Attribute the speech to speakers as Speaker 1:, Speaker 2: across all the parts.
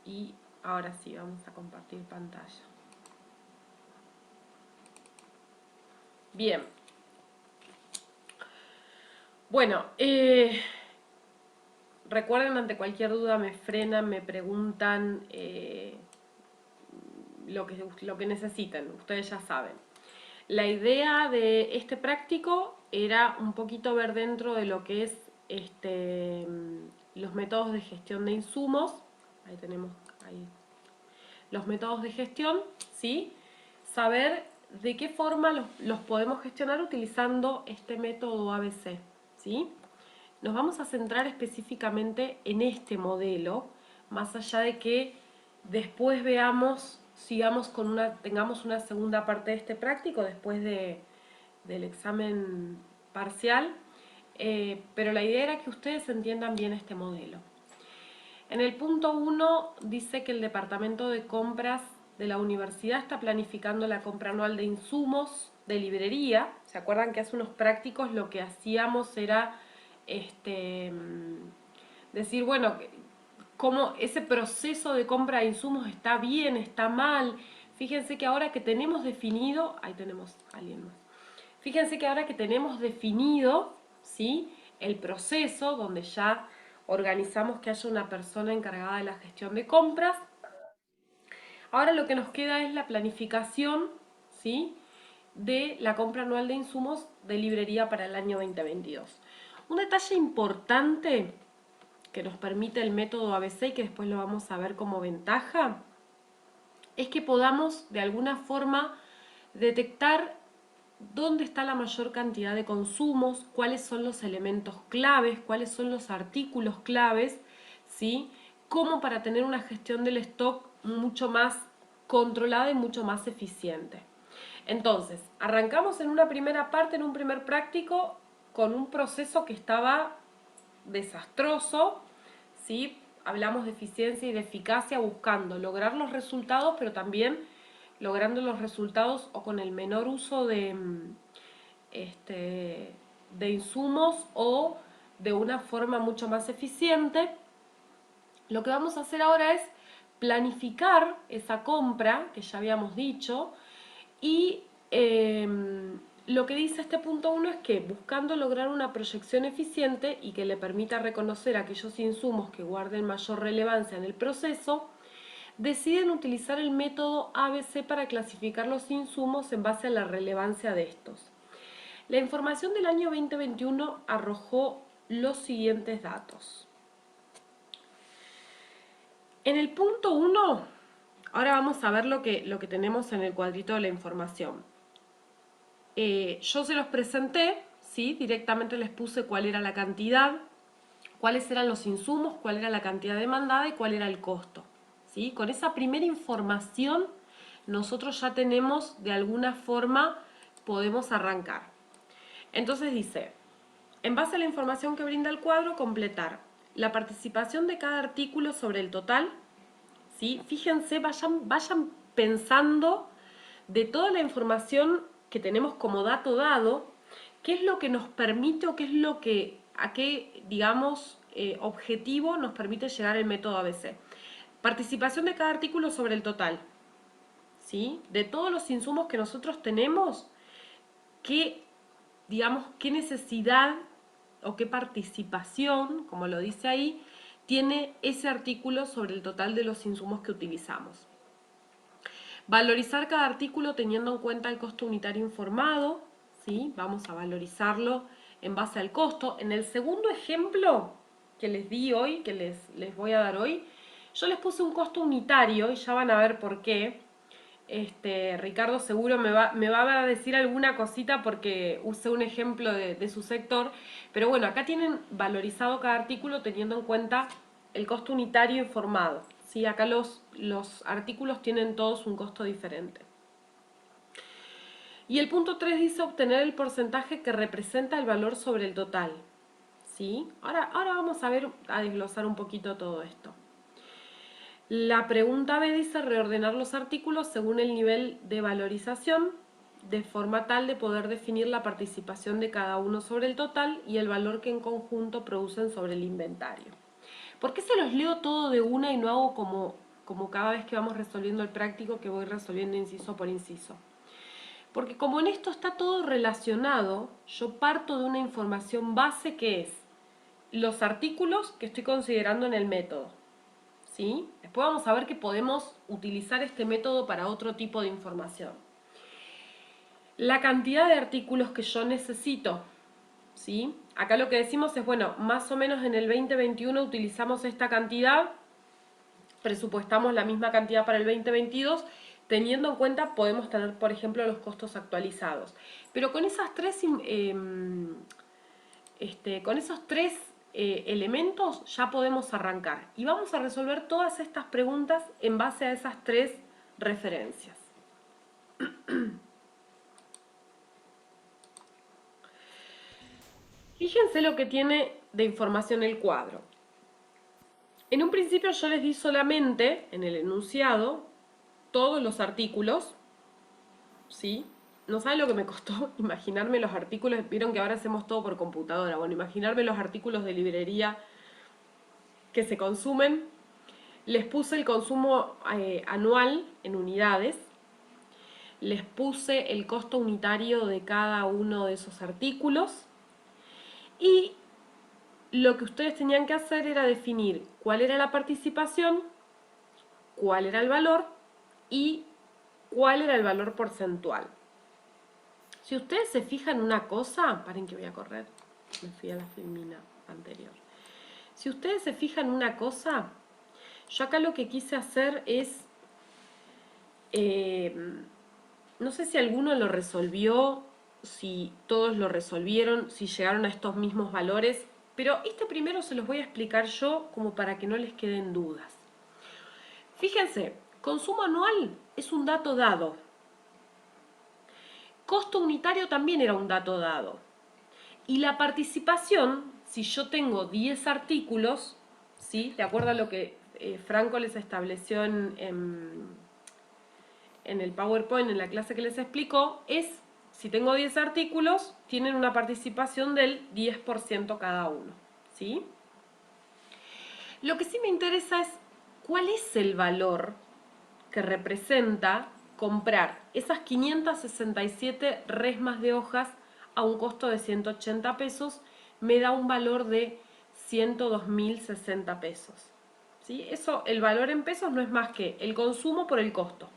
Speaker 1: Y ahora sí, vamos a compartir pantalla. Bien. Bueno, recuerden, ante cualquier duda me frenan, me preguntan lo que necesiten, ustedes ya saben. La idea de este práctico era un poquito ver dentro de lo que es los métodos de gestión de insumos. Ahí tenemos ahí los métodos de gestión, ¿sí? Saber de qué forma los podemos gestionar utilizando este método ABC, ¿sí? Nos vamos a centrar específicamente en este modelo, más allá de que después veamos, tengamos una segunda parte de este práctico después del examen parcial, pero la idea era que ustedes entiendan bien este modelo. En el punto 1 dice que el departamento de compras de la universidad está planificando la compra anual de insumos de librería. ¿Se acuerdan que hace unos prácticos lo que hacíamos era decir, bueno, cómo ese proceso de compra de insumos está bien, está mal? Fíjense que ahora que tenemos definido, ahí tenemos a alguien más. Fíjense que ahora que tenemos definido, ¿sí?, el proceso donde ya organizamos que haya una persona encargada de la gestión de compras, ahora lo que nos queda es la planificación, ¿sí?, de la compra anual de insumos de librería para el año 2022. Un detalle importante que nos permite el método ABC y que después lo vamos a ver como ventaja es que podamos de alguna forma detectar dónde está la mayor cantidad de consumos, cuáles son los elementos claves, cuáles son los artículos claves, ¿sí? Como para tener una gestión del stock mucho más controlada y mucho más eficiente. Entonces, arrancamos en una primera parte, en un primer práctico, con un proceso que estaba desastroso, ¿sí? Hablamos de eficiencia y de eficacia buscando lograr los resultados, pero también logrando los resultados o con el menor uso de insumos o de una forma mucho más eficiente. Lo que vamos a hacer ahora es planificar esa compra que ya habíamos dicho y lo que dice este punto 1 es que buscando lograr una proyección eficiente y que le permita reconocer aquellos insumos que guarden mayor relevancia en el proceso, deciden utilizar el método ABC para clasificar los insumos en base a la relevancia de estos. La información del año 2021 arrojó los siguientes datos. En el punto 1, ahora vamos a ver lo que tenemos en el cuadrito de la información. Yo se los presenté, ¿sí? Directamente les puse cuál era la cantidad, cuáles eran los insumos, cuál era la cantidad demandada y cuál era el costo, ¿sí? Con esa primera información nosotros ya tenemos, de alguna forma, podemos arrancar. Entonces dice, en base a la información que brinda el cuadro, completar la participación de cada artículo sobre el total, ¿sí? Fíjense, vayan pensando de toda la información que tenemos como dato dado, qué es lo que nos permite o qué es lo que, a qué, digamos, objetivo nos permite llegar el método ABC. Participación de cada artículo sobre el total, ¿sí? De todos los insumos que nosotros tenemos, qué, digamos, qué necesidad o qué participación, como lo dice ahí, tiene ese artículo sobre el total de los insumos que utilizamos. Valorizar cada artículo teniendo en cuenta el costo unitario informado, ¿sí? Vamos a valorizarlo en base al costo. En el segundo ejemplo que les di hoy, que les voy a dar hoy, yo les puse un costo unitario y ya van a ver por qué. Ricardo seguro me va a decir alguna cosita porque usé un ejemplo de su sector, pero bueno, acá tienen valorizado cada artículo teniendo en cuenta el costo unitario informado, ¿sí? Acá los artículos tienen todos un costo diferente. Y el punto 3 dice obtener el porcentaje que representa el valor sobre el total, ¿sí? Ahora vamos a desglosar un poquito todo esto. La pregunta B dice reordenar los artículos según el nivel de valorización, de forma tal de poder definir la participación de cada uno sobre el total y el valor que en conjunto producen sobre el inventario. ¿Por qué se los leo todo de una y no hago como cada vez que vamos resolviendo el práctico, que voy resolviendo inciso por inciso. Porque como en esto está todo relacionado, yo parto de una información base que es los artículos que estoy considerando en el método, ¿sí? Después vamos a ver que podemos utilizar este método para otro tipo de información. La cantidad de artículos que yo necesito, ¿sí? Acá lo que decimos es, bueno, más o menos en el 2021 utilizamos esta cantidad, presupuestamos la misma cantidad para el 2022, teniendo en cuenta podemos tener, por ejemplo, los costos actualizados. Pero con esas tres, con esos tres elementos ya podemos arrancar. Y vamos a resolver todas estas preguntas en base a esas tres referencias. Fíjense lo que tiene de información el cuadro. En un principio yo les di solamente, en el enunciado, todos los artículos, ¿sí? No saben lo que me costó imaginarme los artículos. Vieron que ahora hacemos todo por computadora. Bueno, imaginarme los artículos de librería que se consumen. Les puse el consumo anual en unidades. Les puse el costo unitario de cada uno de esos artículos. Y lo que ustedes tenían que hacer era definir cuál era la participación, cuál era el valor y cuál era el valor porcentual. Si ustedes se fijan una cosa, paren que voy a correr, me fui a la filmina anterior. Si ustedes se fijan una cosa, yo acá lo que quise hacer es, no sé si alguno lo resolvió, si todos lo resolvieron, si llegaron a estos mismos valores, pero este primero se los voy a explicar yo como para que no les queden dudas. Fíjense, consumo anual es un dato dado. Costo unitario también era un dato dado. Y la participación, si yo tengo 10 artículos, ¿sí? De acuerdo a lo que Franco les estableció en el PowerPoint, en la clase que les explicó, es, si tengo 10 artículos, tienen una participación del 10% cada uno, ¿sí? Lo que sí me interesa es cuál es el valor que representa comprar esas 567 resmas de hojas a un costo de 180 pesos, me da un valor de 102.060 pesos. ¿Sí? Eso, el valor en pesos no es más que el consumo por el costo.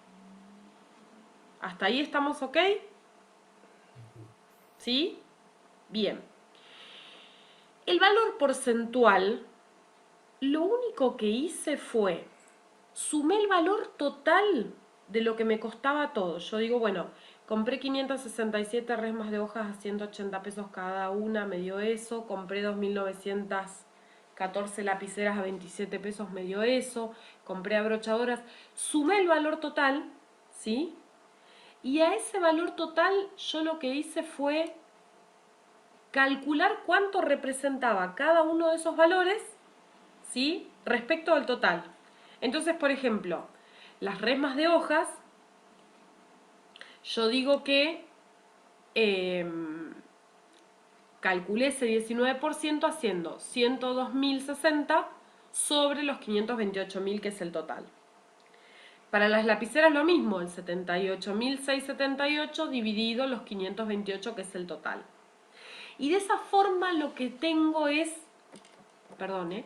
Speaker 1: ¿Hasta ahí estamos ok? ¿Sí? Bien. El valor porcentual, lo único que hice fue sumé el valor total de lo que me costaba todo. Yo digo, bueno, compré 567 resmas de hojas a 180 pesos cada una, me dio eso. Compré 2.914 lapiceras a 27 pesos, me dio eso. Compré abrochadoras. Sumé el valor total, ¿sí? Y a ese valor total yo lo que hice fue calcular cuánto representaba cada uno de esos valores, ¿sí? Respecto al total. Entonces, por ejemplo, las resmas de hojas, yo digo que calculé ese 19% haciendo 102.060 sobre los 528.000 que es el total. Para las lapiceras lo mismo, el 78.678 dividido los 528 que es el total. Y de esa forma lo que tengo es, perdón,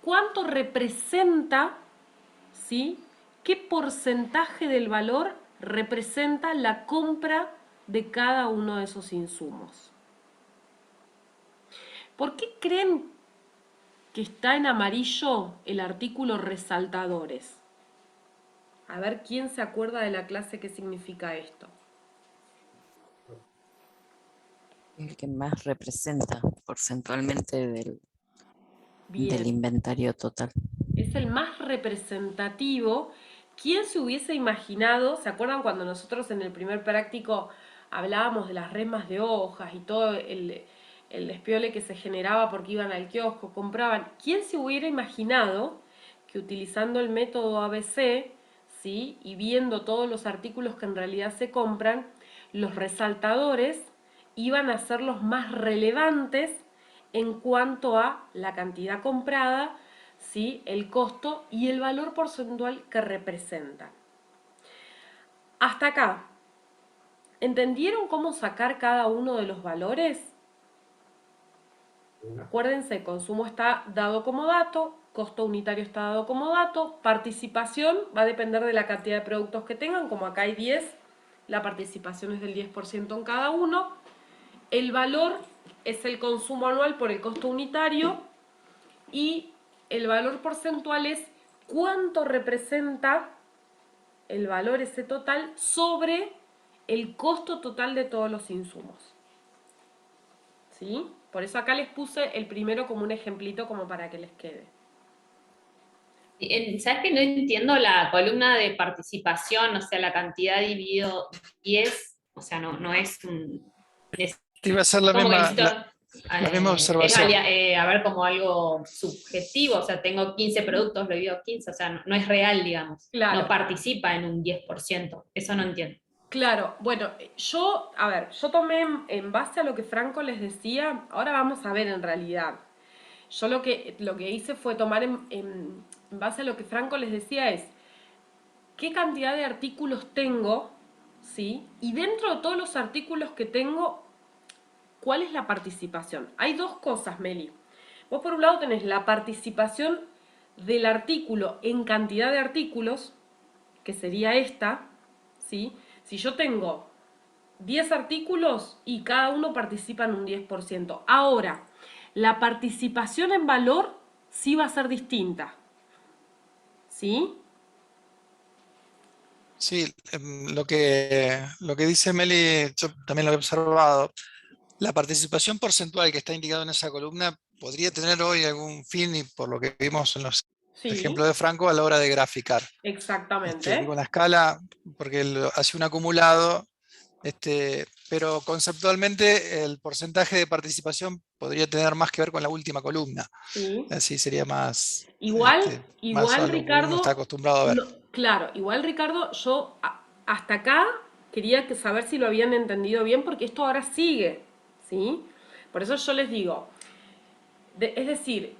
Speaker 1: cuánto representa, ¿sí? ¿Qué porcentaje del valor representa la compra de cada uno de esos insumos? ¿Por qué creen que está en amarillo el artículo resaltadores? A ver quién se acuerda de la clase que significa esto.
Speaker 2: El que más representa porcentualmente del
Speaker 1: Bien,
Speaker 2: inventario total.
Speaker 1: es el más representativo. ¿Quién se hubiese imaginado? ¿Se acuerdan cuando nosotros en el primer práctico hablábamos de las resmas de hojas y todo el despiole que se generaba porque iban al kiosco, compraban? ¿Quién se hubiera imaginado que utilizando el método ABC, ¿sí? Y viendo todos los artículos que en realidad se compran, los resaltadores iban a ser los más relevantes en cuanto a la cantidad comprada ¿sí? El costo y el valor porcentual que representa. Hasta acá, ¿entendieron cómo sacar cada uno de los valores? Acuérdense, consumo está dado como dato, costo unitario está dado como dato, participación va a depender de la cantidad de productos que tengan, como acá hay 10, la participación es del 10% en cada uno. El valor es el consumo anual por el costo unitario y el valor porcentual es cuánto representa el valor ese total sobre el costo total de todos los insumos. ¿Sí? Por eso acá les puse el primero como un ejemplito como para que les quede.
Speaker 3: ¿Sabes que no entiendo la columna de participación? O sea, la cantidad dividido 10, o sea, no es un... Es
Speaker 4: Iba a ser la
Speaker 3: como que
Speaker 4: misma,
Speaker 3: necesito...
Speaker 4: la misma
Speaker 3: es
Speaker 4: observación.
Speaker 3: a ver, como algo subjetivo, o sea, tengo 15 productos, lo divido 15, o sea, no es real, digamos.
Speaker 1: Claro.
Speaker 3: No participa en un 10%, eso no entiendo.
Speaker 1: Claro, bueno, yo tomé en base a lo que Franco les decía, ahora vamos a ver en realidad. Yo lo que hice fue tomar en base a lo que Franco les decía es, ¿qué cantidad de artículos tengo? ¿Sí? Y dentro de todos los artículos que tengo, ¿cuál es la participación? Hay dos cosas, Meli. Vos por un lado tenés la participación del artículo en cantidad de artículos, que sería esta, ¿sí? Si yo tengo 10 artículos y cada uno participa en un 10%. Ahora, la participación en valor sí va a ser distinta. ¿Sí?
Speaker 4: Sí, lo que dice Meli, yo también lo he observado. La participación porcentual que está indicada en esa columna podría tener hoy algún fin, y por lo que vimos en los
Speaker 1: Sí,
Speaker 4: ejemplos de Franco, a la hora de graficar.
Speaker 1: exactamente.
Speaker 4: Digo, la escala, porque él hace un acumulado, pero conceptualmente el porcentaje de participación podría tener más que ver con la última columna.
Speaker 1: Sí.
Speaker 4: Así sería más, más
Speaker 1: Igual
Speaker 4: a lo que uno está
Speaker 1: Ricardo,
Speaker 4: acostumbrado a ver.
Speaker 1: claro, igual Ricardo, hasta acá quería saber si lo habían entendido bien porque esto ahora sigue, ¿sí? Por eso yo les digo, es decir,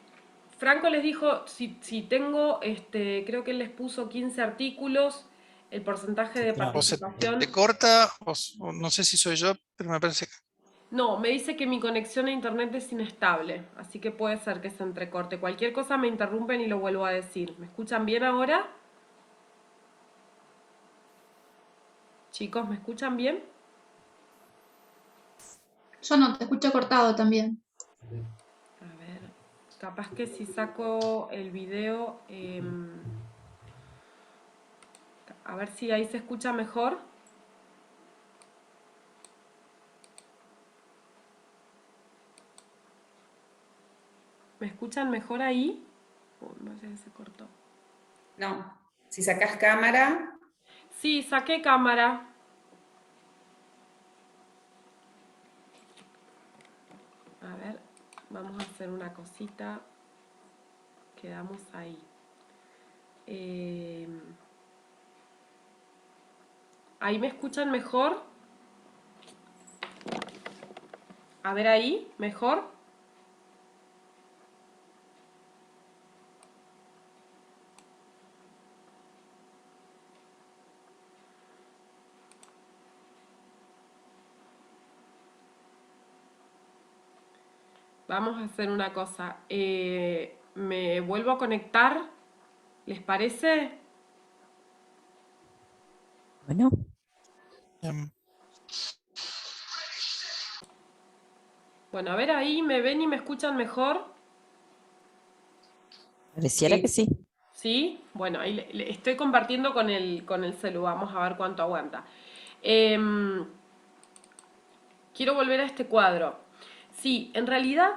Speaker 1: Franco les dijo, si tengo, creo que él les puso 15 artículos, el porcentaje de
Speaker 4: O se te
Speaker 1: participación.
Speaker 4: corta, o no sé si soy yo, pero me parece que...
Speaker 1: No, me dice que mi conexión a internet es inestable, así que puede ser que se entrecorte. Cualquier cosa me interrumpen y lo vuelvo a decir. ¿Me escuchan bien ahora? Chicos, ¿me escuchan bien?
Speaker 5: Yo no, te escucho cortado también.
Speaker 1: A ver, capaz que si saco el video, a ver si ahí se escucha mejor. ¿Me escuchan mejor ahí? Me parece que se cortó.
Speaker 6: No, si sacás cámara,
Speaker 1: Sí, saqué cámara. A ver, vamos a hacer una cosita. Quedamos ahí. ¿Ahí me escuchan mejor? A ver ahí, mejor. Vamos a hacer una cosa. Me vuelvo a conectar. ¿Les parece?
Speaker 2: Bueno,
Speaker 4: em,
Speaker 1: Bueno, a ver ahí, ¿me ven y me escuchan mejor?
Speaker 2: pareciera que
Speaker 6: sí.
Speaker 2: sí.
Speaker 1: ¿Sí? Bueno, ahí estoy compartiendo con el celu. Vamos a ver cuánto aguanta. Em, quiero volver a este cuadro. Sí, en realidad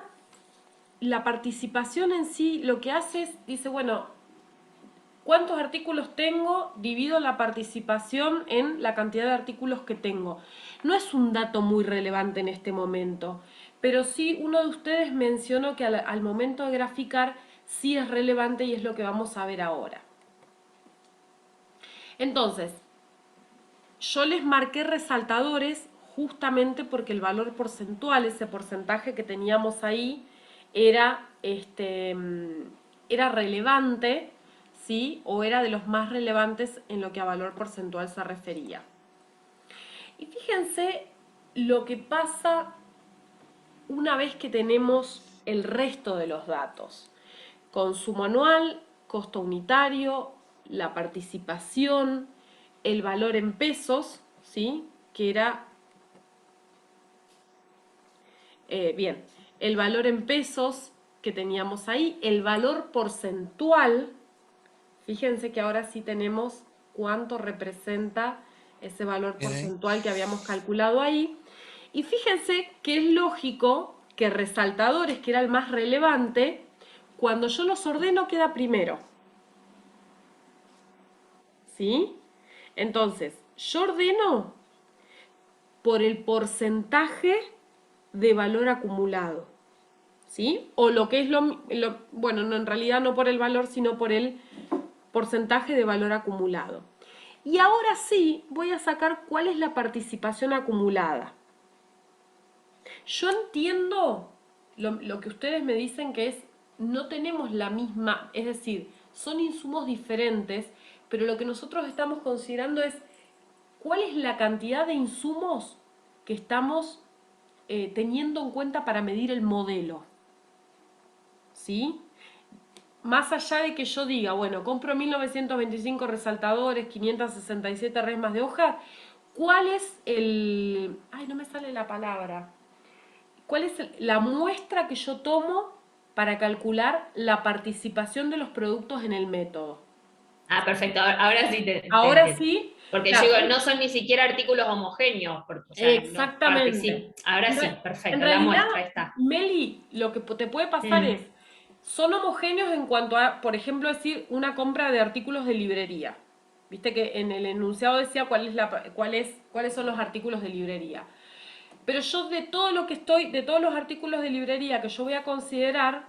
Speaker 1: la participación en sí lo que hace es, dice, bueno, ¿cuántos artículos tengo? Divido la participación en la cantidad de artículos que tengo. No es un dato muy relevante en este momento, pero sí uno de ustedes mencionó que al momento de graficar sí es relevante y es lo que vamos a ver ahora. Entonces, yo les marqué resaltadores justamente porque el valor porcentual, ese porcentaje que teníamos ahí, era era relevante, ¿sí? O era de los más relevantes en lo que a valor porcentual se refería. Y fíjense lo que pasa una vez que tenemos el resto de los datos. Consumo anual, costo unitario, la participación, el valor en pesos, ¿sí? Que era, bien, el valor en pesos que teníamos ahí, el valor porcentual, fíjense que ahora sí tenemos cuánto representa ese valor
Speaker 4: Bien ahí.
Speaker 1: porcentual que habíamos calculado ahí. Y fíjense que es lógico que resaltadores, que era el más relevante, cuando yo los ordeno queda primero. ¿Sí? Entonces, yo ordeno por el porcentaje de valor acumulado. ¿Sí? O lo que es bueno, no, en realidad no por el valor, sino por el porcentaje de valor acumulado. Y ahora sí voy a sacar cuál es la participación acumulada. Yo entiendo lo que ustedes me dicen que es, no tenemos la misma, es decir, son insumos diferentes, pero lo que nosotros estamos considerando es cuál es la cantidad de insumos que estamos teniendo en cuenta para medir el modelo. ¿Sí? Más allá de que yo diga, bueno, compro 1925 resaltadores, 567 resmas de hoja, ¿cuál es el... Ay, no me sale la palabra. ¿Cuál es la muestra que yo tomo para calcular la participación de los productos en el método?
Speaker 3: Ah, perfecto. Ahora sí
Speaker 1: Ahora
Speaker 3: entiendo.
Speaker 1: sí,
Speaker 3: Porque
Speaker 1: claro,
Speaker 3: yo digo, no son ni siquiera artículos homogéneos. Porque, o sea, no
Speaker 1: exactamente.
Speaker 3: Ahora
Speaker 1: En,
Speaker 3: sí,
Speaker 1: re- en
Speaker 3: perfecto. La
Speaker 1: realidad,
Speaker 3: muestra está.
Speaker 1: Meli, lo que te puede pasar
Speaker 3: Mm.
Speaker 1: es, son homogéneos en cuanto a, por ejemplo, decir una compra de artículos de librería. Viste que en el enunciado decía cuáles son los artículos de librería. Pero yo de todo lo que de todos los artículos de librería que yo voy a considerar,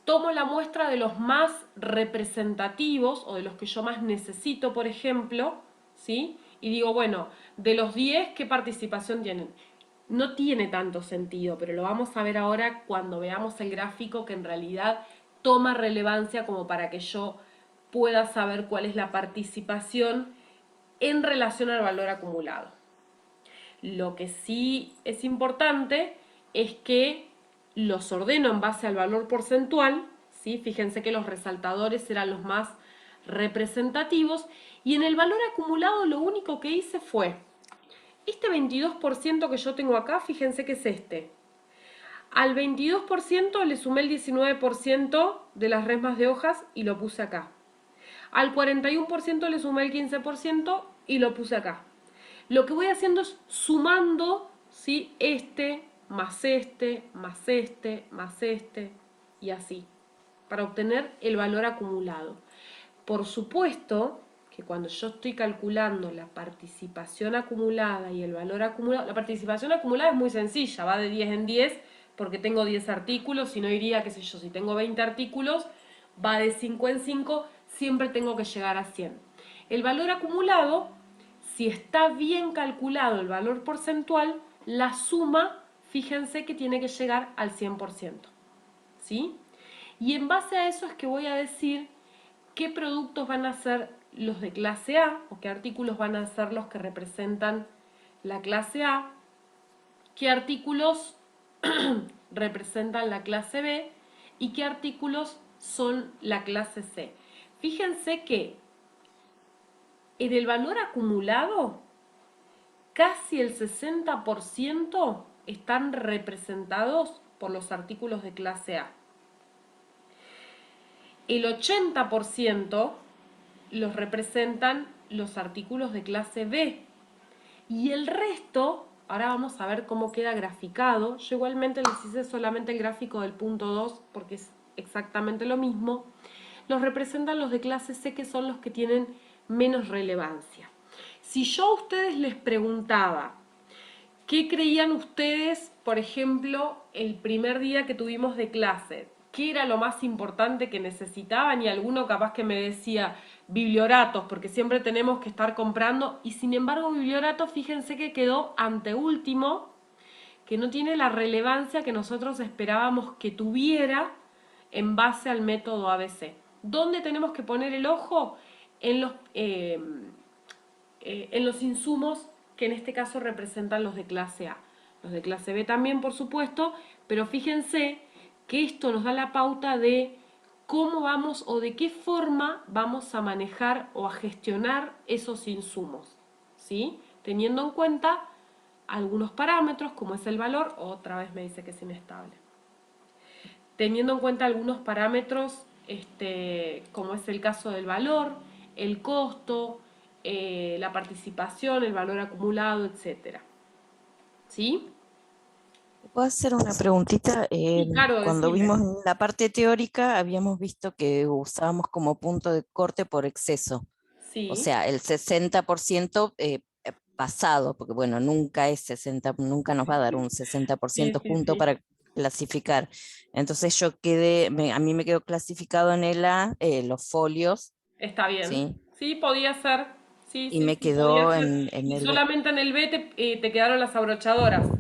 Speaker 1: tomo la muestra de los más representativos o de los que yo más necesito, por ejemplo, ¿sí? Y digo, bueno, de los 10, ¿qué participación tienen? No tiene tanto sentido, pero lo vamos a ver ahora cuando veamos el gráfico que en realidad toma relevancia como para que yo pueda saber cuál es la participación en relación al valor acumulado. Lo que sí es importante es que los ordeno en base al valor porcentual, ¿sí? Fíjense que los resaltadores eran los más representativos y en el valor acumulado lo único que hice fue este 22% que yo tengo acá, fíjense que es este. Al 22% le sumé el 19% de las resmas de hojas y lo puse acá. Al 41% le sumé el 15% y lo puse acá. Lo que voy haciendo es sumando, ¿sí? Más este, más este, más este y así, para obtener el valor acumulado. Por supuesto que cuando yo estoy calculando la participación acumulada y el valor acumulado, la participación acumulada es muy sencilla, va de 10 en 10 porque tengo 10 artículos, si no iría, qué sé yo, si tengo 20 artículos, va de 5 en 5, siempre tengo que llegar a 100. El valor acumulado, si está bien calculado el valor porcentual, la suma, fíjense que tiene que llegar al 100%. ¿Sí? Y en base a eso es que voy a decir qué productos van a ser los de clase A o qué artículos van a ser los que representan la clase A, qué artículos representan la clase B y qué artículos son la clase C. Fíjense que en el valor acumulado casi el 60% están representados por los artículos de clase A. El 80% los representan los artículos de clase B. Y el resto, ahora vamos a ver cómo queda graficado. Yo igualmente les hice solamente el gráfico del punto 2 porque es exactamente lo mismo. Los representan los de clase C, que son los que tienen menos relevancia. Si yo a ustedes les preguntaba, ¿qué creían ustedes, por ejemplo, el primer día que tuvimos de clase? ¿Qué era lo más importante que necesitaban? Y alguno capaz que me decía biblioratos, porque siempre tenemos que estar comprando. Y sin embargo, biblioratos, fíjense que quedó anteúltimo, que no tiene la relevancia que nosotros esperábamos que tuviera en base al método ABC. ¿Dónde tenemos que poner el ojo? En los insumos que en este caso representan los de clase A. Los de clase B también, por supuesto, pero fíjense que esto nos da la pauta de cómo vamos o de qué forma vamos a manejar o a gestionar esos insumos, ¿sí? Teniendo en cuenta algunos parámetros, como es el valor, otra vez me dice que es inestable. Teniendo en cuenta algunos parámetros, como es el caso del valor, el costo, la participación, el valor acumulado, etcétera. ¿Sí?
Speaker 2: ¿Puedo hacer una preguntita?
Speaker 1: Sí, claro,
Speaker 2: Cuando
Speaker 1: decime.
Speaker 2: vimos la parte teórica, habíamos visto que usábamos como punto de corte por exceso. O
Speaker 1: Sí,
Speaker 2: sea, el 60% pasado, porque bueno, nunca es 60, nunca nos va a dar un
Speaker 1: sí,
Speaker 2: 60%
Speaker 1: sí,
Speaker 2: junto
Speaker 1: sí.
Speaker 2: para clasificar. Entonces yo quedé, a mí me quedó clasificado en el A, los folios,
Speaker 1: Está bien.
Speaker 2: ¿sí?
Speaker 1: Sí, podía ser. Sí,
Speaker 2: Y
Speaker 1: sí,
Speaker 2: me
Speaker 1: sí, podía
Speaker 2: quedó
Speaker 1: ser.
Speaker 2: en
Speaker 1: Y
Speaker 2: el B.
Speaker 1: solamente en el B te quedaron las abrochadoras.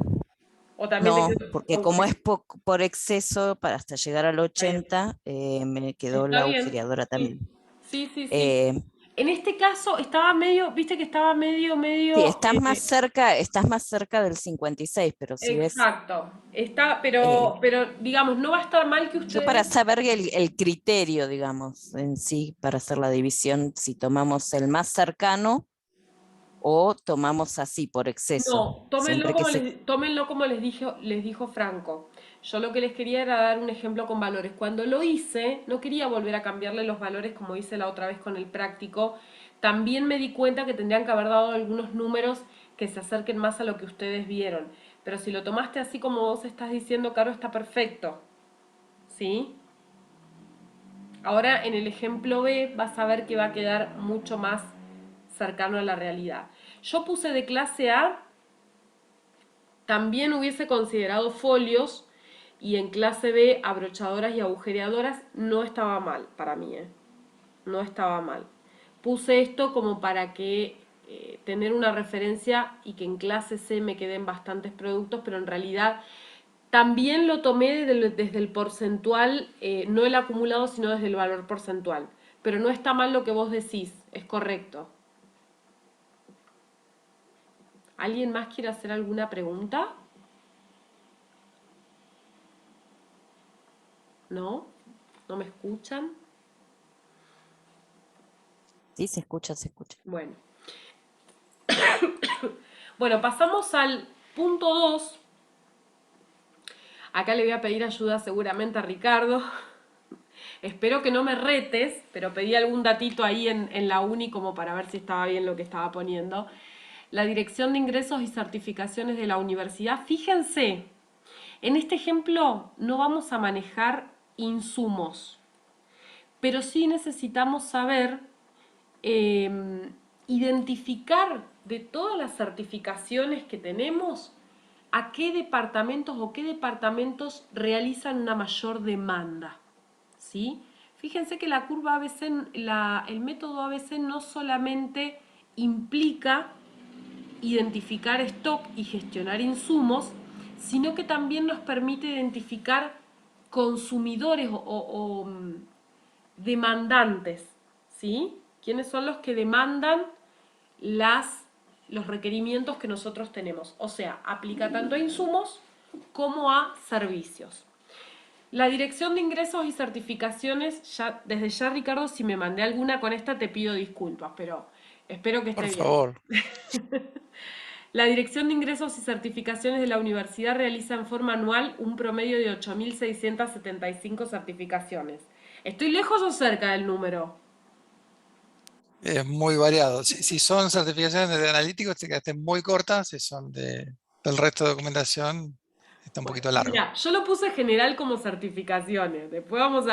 Speaker 1: O también te
Speaker 2: No,
Speaker 1: quedó
Speaker 2: porque como es
Speaker 1: agujero.
Speaker 2: por exceso, para hasta llegar al
Speaker 1: Está bien.
Speaker 2: 80, me quedó
Speaker 1: Está
Speaker 2: la
Speaker 1: bien.
Speaker 2: agujereadora
Speaker 1: Sí,
Speaker 2: también.
Speaker 1: sí, sí, sí.
Speaker 2: Eh,
Speaker 1: En este caso estaba medio, viste que estaba
Speaker 2: sí,
Speaker 1: medio,
Speaker 2: estás más cerca del 56, pero si ves,
Speaker 1: exacto. Está,
Speaker 2: eh,
Speaker 1: pero digamos, no va a estar mal que
Speaker 2: yo para
Speaker 1: ustedes.
Speaker 2: saber el criterio, digamos, en sí, para hacer la división, si tomamos el más cercano o tomamos así por exceso,
Speaker 1: No,
Speaker 2: siempre que se...
Speaker 1: tómenlo como les dijo Franco. Yo lo que les quería era dar un ejemplo con valores. Cuando lo hice, no quería volver a cambiarle los valores como hice la otra vez con el práctico. También me di cuenta que tendrían que haber dado algunos números que se acerquen más a lo que ustedes vieron. Pero si lo tomaste así como vos estás diciendo, Caro, está perfecto. ¿Sí? Ahora en el ejemplo B vas a ver que va a quedar mucho más cercano a la realidad. Yo puse de clase A. También hubiese considerado folios y en clase B abrochadoras y agujereadoras. No estaba mal para mí, no estaba mal. Puse esto como para que tener una referencia y que en clase C me queden bastantes productos, pero en realidad también lo tomé desde el porcentual, no el acumulado, sino desde el valor porcentual. Pero no está mal lo que vos decís, es correcto. ¿Alguien más quiere hacer alguna pregunta? ¿No? ¿No me escuchan?
Speaker 2: Sí, se escucha, se escucha.
Speaker 1: Bueno. Bueno, pasamos al punto 2. Acá le voy a pedir ayuda seguramente a Ricardo. Espero que no me retes, pero pedí algún datito ahí en la uni como para ver si estaba bien lo que estaba poniendo. La Dirección de Ingresos y Certificaciones de la Universidad. Fíjense, en este ejemplo no vamos a manejar insumos, pero sí necesitamos saber identificar de todas las certificaciones que tenemos a qué departamentos o qué departamentos realizan una mayor demanda. ¿Sí? Fíjense que la curva ABC, el método ABC no solamente implica identificar stock y gestionar insumos, sino que también nos permite identificar consumidores o demandantes, ¿sí? ¿Quiénes son los que demandan los requerimientos que nosotros tenemos? O sea, aplica tanto a insumos como a servicios. La Dirección de Ingresos y Certificaciones, desde ya Ricardo, si me mandé alguna con esta te pido disculpas, pero espero que esté
Speaker 4: Por
Speaker 1: bien.
Speaker 4: favor.
Speaker 1: La Dirección de Ingresos y Certificaciones de la Universidad realiza en forma anual un promedio de 8.675 certificaciones. ¿Estoy lejos o cerca del número?
Speaker 4: Es muy variado. Si son certificaciones de analíticos, te quedaste muy cortas. Si son del resto de documentación, está un
Speaker 1: Bueno,
Speaker 4: poquito largo.
Speaker 1: mira, yo lo puse general como certificaciones. Después vamos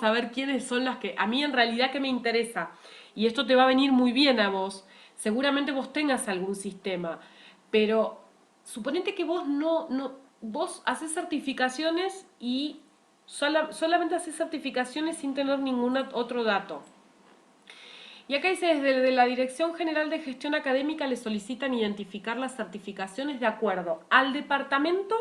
Speaker 1: a ver quiénes son las que a mí en realidad que me interesa. Y esto te va a venir muy bien a vos. Seguramente vos tengas algún sistema, pero suponete que vos haces certificaciones y solamente haces certificaciones sin tener ningún otro dato. Y acá dice, desde la Dirección General de Gestión Académica le solicitan identificar las certificaciones de acuerdo al departamento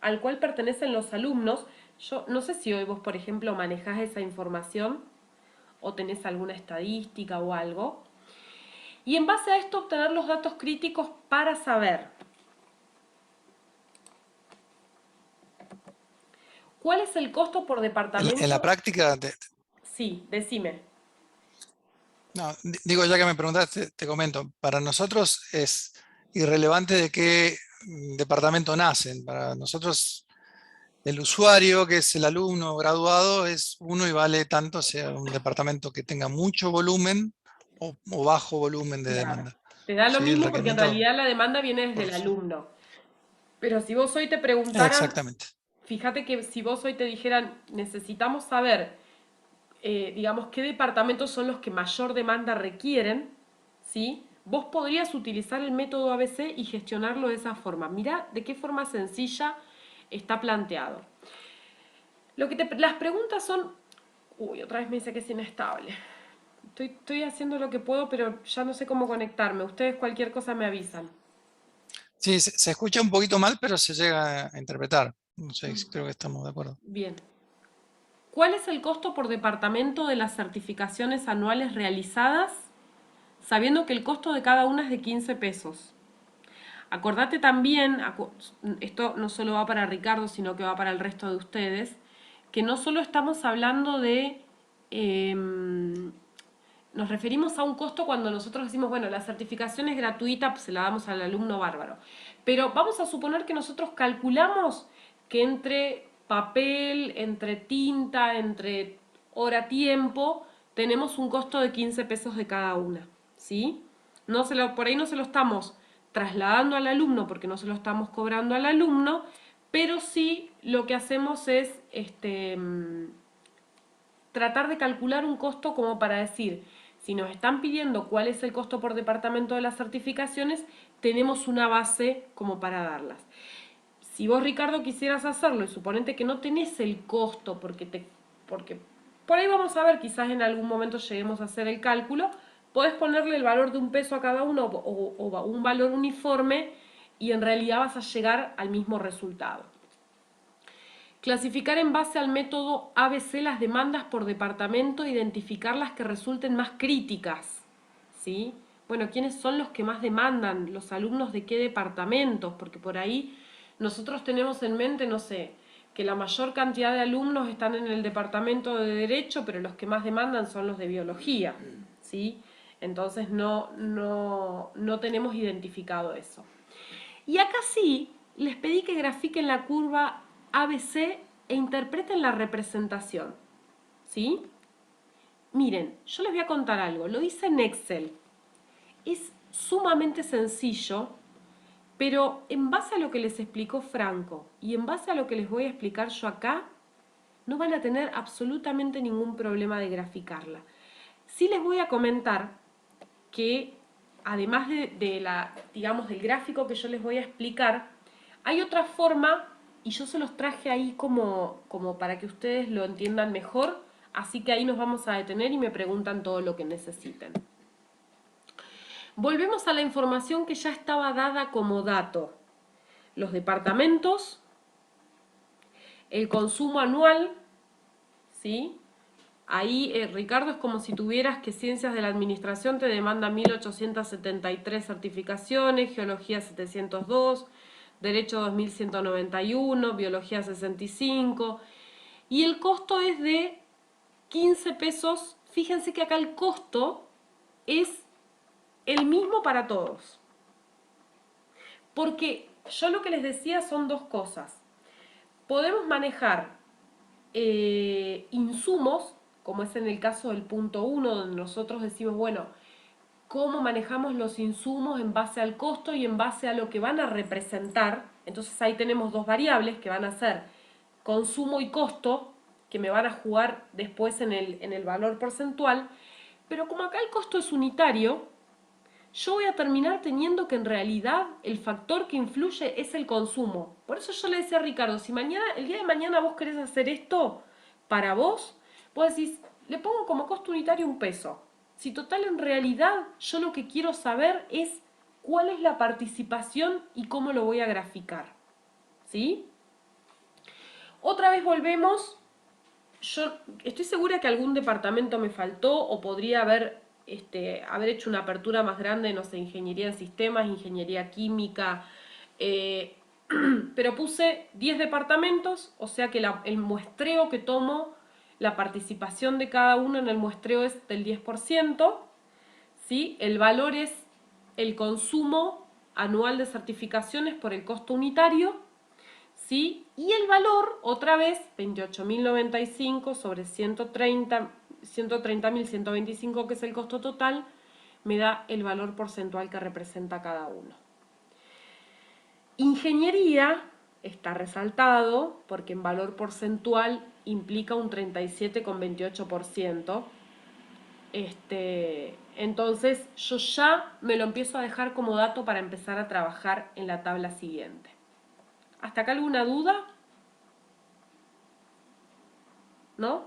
Speaker 1: al cual pertenecen los alumnos, Yo no sé si hoy vos, por ejemplo, manejás esa información o tenés alguna estadística o algo. Y en base a esto obtener los datos críticos para saber cuál es el costo por
Speaker 4: En
Speaker 1: departamento.
Speaker 4: la práctica,
Speaker 1: Sí, decime.
Speaker 4: no, digo, ya que me preguntaste, te comento, para nosotros es irrelevante de qué departamento nacen. Para nosotros el usuario, que es el alumno graduado, es uno y vale tanto sea un departamento que tenga mucho volumen o bajo volumen de
Speaker 1: Claro.
Speaker 4: demanda.
Speaker 1: Te da lo
Speaker 4: Sí, el
Speaker 1: mismo porque en
Speaker 4: requerimiento.
Speaker 1: realidad la demanda viene desde el alumno. Pero si vos hoy te preguntaran,
Speaker 4: Exactamente.
Speaker 1: fíjate que si vos hoy te dijeran, necesitamos saber, digamos, qué departamentos son los que mayor demanda requieren, ¿sí? Vos podrías utilizar el método ABC y gestionarlo de esa forma. Mirá de qué forma sencilla está planteado. Las preguntas son... Uy, otra vez me dice que es inestable. Estoy haciendo lo que puedo, pero ya no sé cómo conectarme. Ustedes cualquier cosa me avisan.
Speaker 4: Sí, se escucha un poquito mal, pero se llega a interpretar. No sé, creo que estamos de acuerdo.
Speaker 1: Bien. ¿Cuál es el costo por departamento de las certificaciones anuales realizadas, sabiendo que el costo de cada una es de 15 pesos? Acordate también, esto no solo va para Ricardo, sino que va para el resto de ustedes, que no solo estamos hablando de... nos referimos a un costo cuando nosotros decimos, bueno, la certificación es gratuita, pues se la damos al alumno bárbaro. Pero vamos a suponer que nosotros calculamos que entre papel, entre tinta, entre hora-tiempo, tenemos un costo de 15 pesos de cada una, ¿sí? Por ahí no se lo estamos trasladando al alumno porque no se lo estamos cobrando al alumno, pero sí lo que hacemos es tratar de calcular un costo como para decir, si nos están pidiendo cuál es el costo por departamento de las certificaciones, tenemos una base como para darlas. Si vos, Ricardo, quisieras hacerlo y suponete que no tenés el costo porque por ahí vamos a ver, quizás en algún momento lleguemos a hacer el cálculo, podés ponerle el valor de 1 peso a cada uno o un valor uniforme y en realidad vas a llegar al mismo resultado. Clasificar en base al método ABC las demandas por departamento e identificar las que resulten más críticas. ¿Sí? Bueno, ¿quiénes son los que más demandan? ¿Los alumnos de qué departamentos? Porque por ahí nosotros tenemos en mente, no sé, que la mayor cantidad de alumnos están en el departamento de Derecho, pero los que más demandan son los de Biología. ¿Sí? Entonces no tenemos identificado eso. Y acá sí, les pedí que grafiquen la curva ABC e interpreten la representación. ¿Sí? Miren, yo les voy a contar algo. Lo hice en Excel. Es sumamente sencillo, pero en base a lo que les explicó Franco y en base a lo que les voy a explicar yo acá, no van a tener absolutamente ningún problema de graficarla. Sí les voy a comentar que además digamos, del gráfico que yo les voy a explicar, hay otra forma y yo se los traje ahí como para que ustedes lo entiendan mejor, así que ahí nos vamos a detener y me preguntan todo lo que necesiten. Volvemos a la información que ya estaba dada como dato. Los departamentos, el consumo anual, ¿sí? Ahí, Ricardo, es como si tuvieras que Ciencias de la Administración te demanda 1873 certificaciones, Geología 702, Derecho 2191, Biología 65, y el costo es de 15 pesos. Fíjense que acá el costo es el mismo para todos. Porque yo lo que les decía son dos cosas. Podemos manejar insumos, como es en el caso del punto 1, donde nosotros decimos, bueno, cómo manejamos los insumos en base al costo y en base a lo que van a representar. Entonces ahí tenemos dos variables que van a ser consumo y costo, que me van a jugar después en el valor porcentual. Pero como acá el costo es unitario, yo voy a terminar teniendo que en realidad el factor que influye es el consumo. Por eso yo le decía a Ricardo, si el día de mañana vos querés hacer esto para vos decís, le pongo como costo unitario 1 peso. Si total en realidad yo lo que quiero saber es cuál es la participación y cómo lo voy a graficar. ¿Sí? Otra vez volvemos. Yo estoy segura que algún departamento me faltó o podría haber hecho una apertura más grande, no sé, ingeniería en sistemas, ingeniería química, eh, pero puse 10 departamentos, o sea que el muestreo que tomo, la participación de cada uno en el muestreo es del 10%, ¿sí? El valor es el consumo anual de certificaciones por el costo unitario, ¿sí? Y el valor, otra vez, 28.095 sobre 130.125, que es el costo total, me da el valor porcentual que representa cada uno. Ingeniería está resaltado porque en valor porcentual implica un 37,28%. Entonces yo ya me lo empiezo a dejar como dato para empezar a trabajar en la tabla siguiente. ¿Hasta acá alguna duda? ¿No?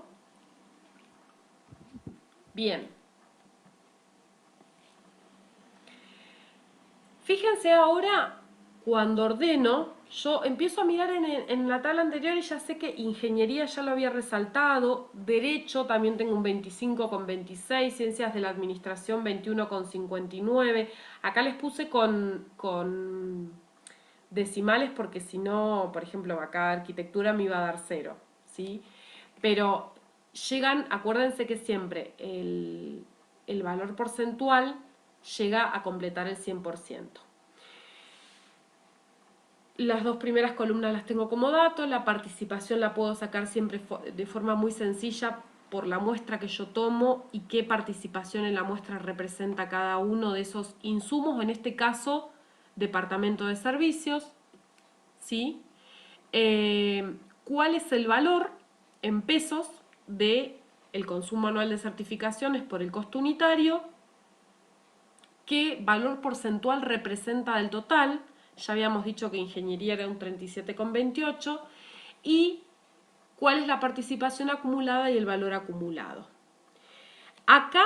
Speaker 1: Bien. Fíjense ahora, cuando ordeno, yo empiezo a mirar en la tabla anterior y ya sé que ingeniería ya lo había resaltado, derecho también tengo un 25,26, ciencias de la administración 21,59. Acá les puse con decimales porque si no, por ejemplo, acá arquitectura me iba a dar 0, ¿sí? Pero llegan, acuérdense que siempre el valor porcentual llega a completar el 100%. Las dos primeras columnas las tengo como dato, la participación la puedo sacar siempre de forma muy sencilla por la muestra que yo tomo y qué participación en la muestra representa cada uno de esos insumos, en este caso, departamento de servicios, ¿sí? ¿Cuál es el valor en pesos de el consumo anual de certificaciones por el costo unitario? ¿Qué valor porcentual representa del total? Ya habíamos dicho que ingeniería era un 37,28. ¿Y cuál es la participación acumulada y el valor acumulado? Acá,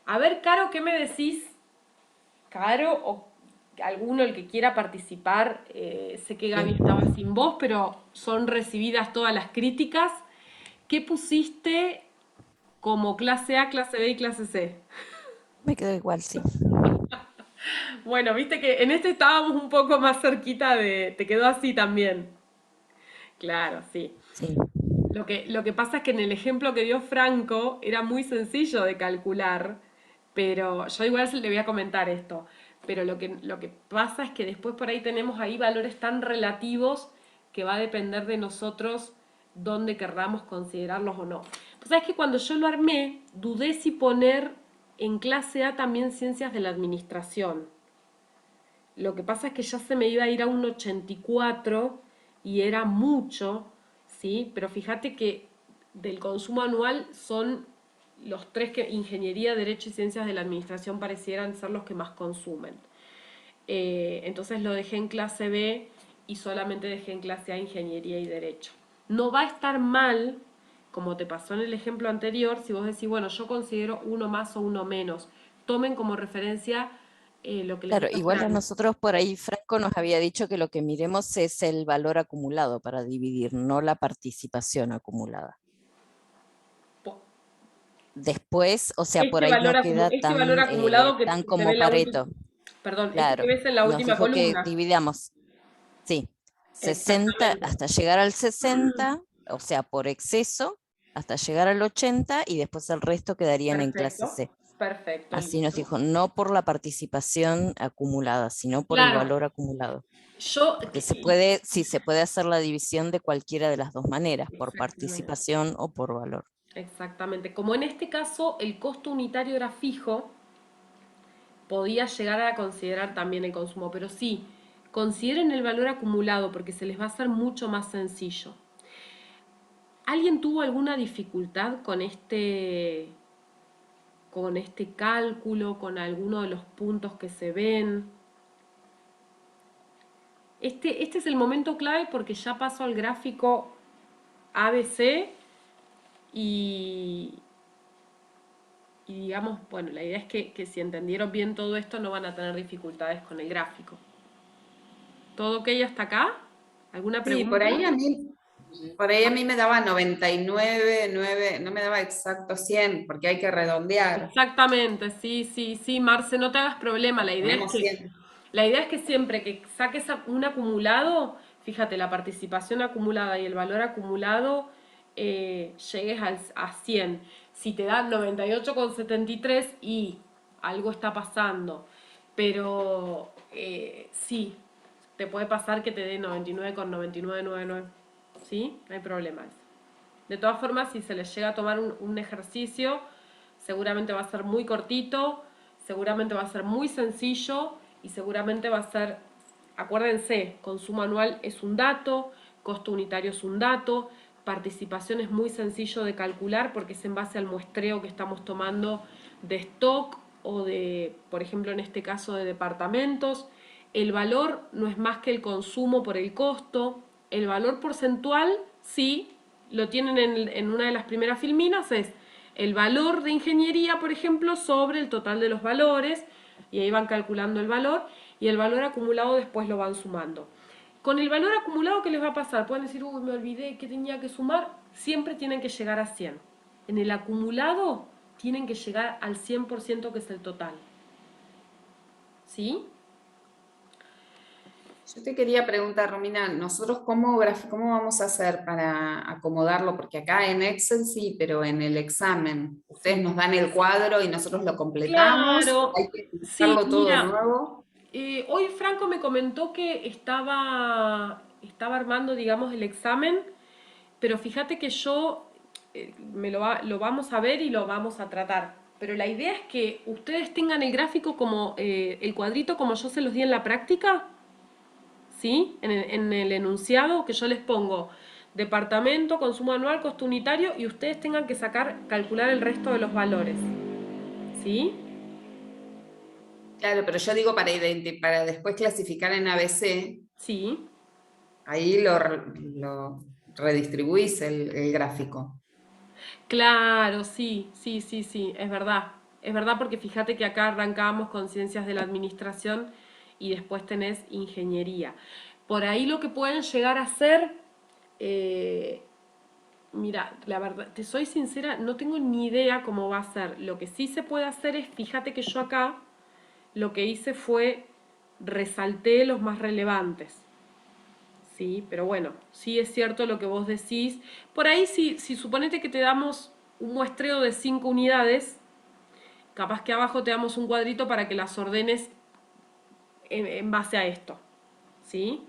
Speaker 1: a ver, Caro, ¿qué me decís? Caro o alguno el que quiera participar, sé que Gaby estaba sin voz, pero son recibidas todas las críticas. ¿Qué pusiste como clase A, clase B y clase C?
Speaker 2: Me quedo igual, sí.
Speaker 1: Bueno, viste que en este estábamos un poco más cerquita Te quedó así también. Claro, sí.
Speaker 2: Sí.
Speaker 1: Lo que pasa es que en el ejemplo que dio Franco era muy sencillo de calcular, pero yo igual le voy a comentar esto. Pero lo que pasa es que después por ahí tenemos ahí valores tan relativos que va a depender de nosotros dónde querramos considerarlos o no. Pues sabes que cuando yo lo armé, dudé si poner en clase A también ciencias de la administración. Lo que pasa es que ya se me iba a ir a un 84 y era mucho, ¿sí? Pero fíjate que del consumo anual son los tres que ingeniería, derecho y ciencias de la administración parecieran ser los que más consumen. Entonces lo dejé en clase B y solamente dejé en clase A ingeniería y derecho. No va a estar mal, como te pasó en el ejemplo anterior, si vos decís, bueno, yo considero uno más o uno menos. Tomen como referencia lo que les
Speaker 2: Claro,
Speaker 1: diga
Speaker 2: igual a
Speaker 1: Fran.
Speaker 2: nosotros por ahí Franco nos había dicho que lo que miremos es el valor acumulado para dividir, no la participación acumulada.
Speaker 1: Po-
Speaker 2: Después, o sea, por ahí no queda
Speaker 1: Este valor acumulado
Speaker 2: tan
Speaker 1: que se ve
Speaker 2: como
Speaker 1: en la última,
Speaker 2: Pareto.
Speaker 1: perdón, este que
Speaker 2: Claro,
Speaker 1: ves en la
Speaker 2: nos
Speaker 1: última
Speaker 2: dijo que
Speaker 1: columna.
Speaker 2: dividamos, sí, 60
Speaker 1: Exactamente.
Speaker 2: hasta llegar al 60, o sea, por exceso, hasta llegar al 80 y después el resto quedarían en clase
Speaker 1: Perfecto,
Speaker 2: C.
Speaker 1: perfecto,
Speaker 2: Así nos
Speaker 1: listo.
Speaker 2: dijo, no por la participación acumulada, sino por el
Speaker 1: Claro,
Speaker 2: valor acumulado.
Speaker 1: yo,
Speaker 2: Porque se puede, sí, se puede hacer la división de cualquiera de las dos maneras, por
Speaker 1: exactamente,
Speaker 2: participación o por valor.
Speaker 1: exactamente. Como en este caso el costo unitario era fijo, podía llegar a considerar también el consumo, pero sí, consideren el valor acumulado porque se les va a hacer mucho más sencillo. ¿Alguien tuvo alguna dificultad con este cálculo, con alguno de los puntos que se ven? Este es el momento clave porque ya paso al gráfico ABC y, y digamos, bueno, la idea es que si entendieron bien todo esto no van a tener dificultades con el gráfico. ¿Todo ok hasta acá? ¿Alguna
Speaker 6: Sí, por
Speaker 1: pregunta?
Speaker 6: ahí a mí Por ahí a mí me daba 99, 9, no me daba exacto 100, porque hay que redondear.
Speaker 1: Exactamente, sí, sí, sí, Marce, no te hagas problema.
Speaker 6: Ponemos 100.
Speaker 1: La idea es que siempre que saques un acumulado, fíjate, la participación acumulada y el valor acumulado, llegues a 100. Si te dan 98,73 y algo está pasando, pero sí, te puede pasar que te dé 99,9999, ¿sí? No hay problema eso. De todas formas, si se les llega a tomar un ejercicio, seguramente va a ser muy cortito, seguramente va a ser muy sencillo y seguramente va a ser, acuérdense, consumo anual es un dato, costo unitario es un dato, participación es muy sencillo de calcular porque es en base al muestreo que estamos tomando de stock o de, por ejemplo, en este caso de departamentos. El valor no es más que el consumo por el costo. El valor porcentual, sí, lo tienen en una de las primeras filminas, es el valor de ingeniería, por ejemplo, sobre el total de los valores, y ahí van calculando el valor, y el valor acumulado después lo van sumando. Con el valor acumulado, ¿qué les va a pasar? Pueden decir, uy, me olvidé que tenía que sumar. Siempre tienen que llegar a 100. En el acumulado tienen que llegar al 100% que es el total. ¿Sí?
Speaker 6: Yo te quería preguntar, Romina, nosotros cómo vamos a hacer para acomodarlo, porque acá en Excel sí, pero en el examen, ustedes nos dan el cuadro y nosotros lo completamos,
Speaker 1: Claro.
Speaker 6: hay que
Speaker 1: Sí,
Speaker 6: buscarlo todo de
Speaker 1: mira,
Speaker 6: nuevo.
Speaker 1: hoy Franco me comentó que estaba armando, digamos, el examen, pero fíjate que yo lo vamos a ver y lo vamos a tratar. Pero la idea es que ustedes tengan el gráfico como el cuadrito como yo se los di en la práctica, ¿sí? En el enunciado que yo les pongo departamento, consumo anual, costo unitario y ustedes tengan que calcular el resto de los valores, ¿sí?
Speaker 6: Claro, pero yo digo para después clasificar en ABC,
Speaker 1: Sí.
Speaker 6: ahí lo redistribuís el gráfico.
Speaker 1: Claro, sí, sí, sí, sí, es verdad. Es verdad porque fíjate que acá arrancábamos con ciencias de la administración y después tenés ingeniería. Por ahí lo que pueden llegar a hacer, eh, mira, la verdad, te soy sincera, no tengo ni idea cómo va a ser. Lo que sí se puede hacer es, fíjate que yo acá lo que hice fue resalté los más relevantes. Sí, pero bueno, sí es cierto lo que vos decís. Por ahí, si suponete que te damos un muestreo de 5 unidades, capaz que abajo te damos un cuadrito para que las ordenes en base a esto, ¿sí?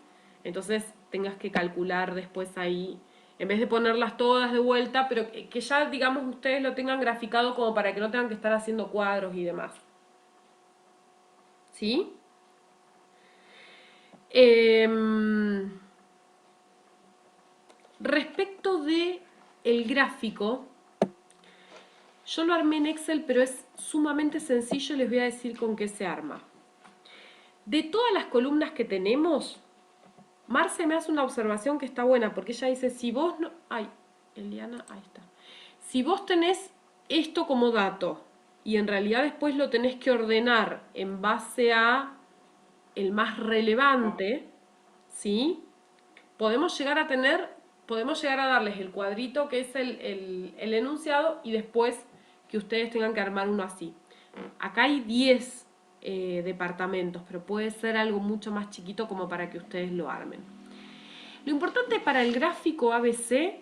Speaker 1: Entonces tengas que calcular después ahí, en vez de ponerlas todas de vuelta, pero que ya, digamos, ustedes lo tengan graficado como para que no tengan que estar haciendo cuadros y demás, ¿sí? Respecto de el gráfico, yo lo armé en Excel, pero es sumamente sencillo y les voy a decir con qué se arma. De todas las columnas que tenemos, Marce me hace una observación que está buena, porque ella dice, si vos no... Ay, Eliana, ahí está. Si vos tenés esto como dato y en realidad después lo tenés que ordenar en base a el más relevante, ¿sí? Podemos llegar a darles el cuadrito que es el enunciado y después que ustedes tengan que armar uno así. Acá hay 10 departamentos, pero puede ser algo mucho más chiquito como para que ustedes lo armen. Lo importante para el gráfico ABC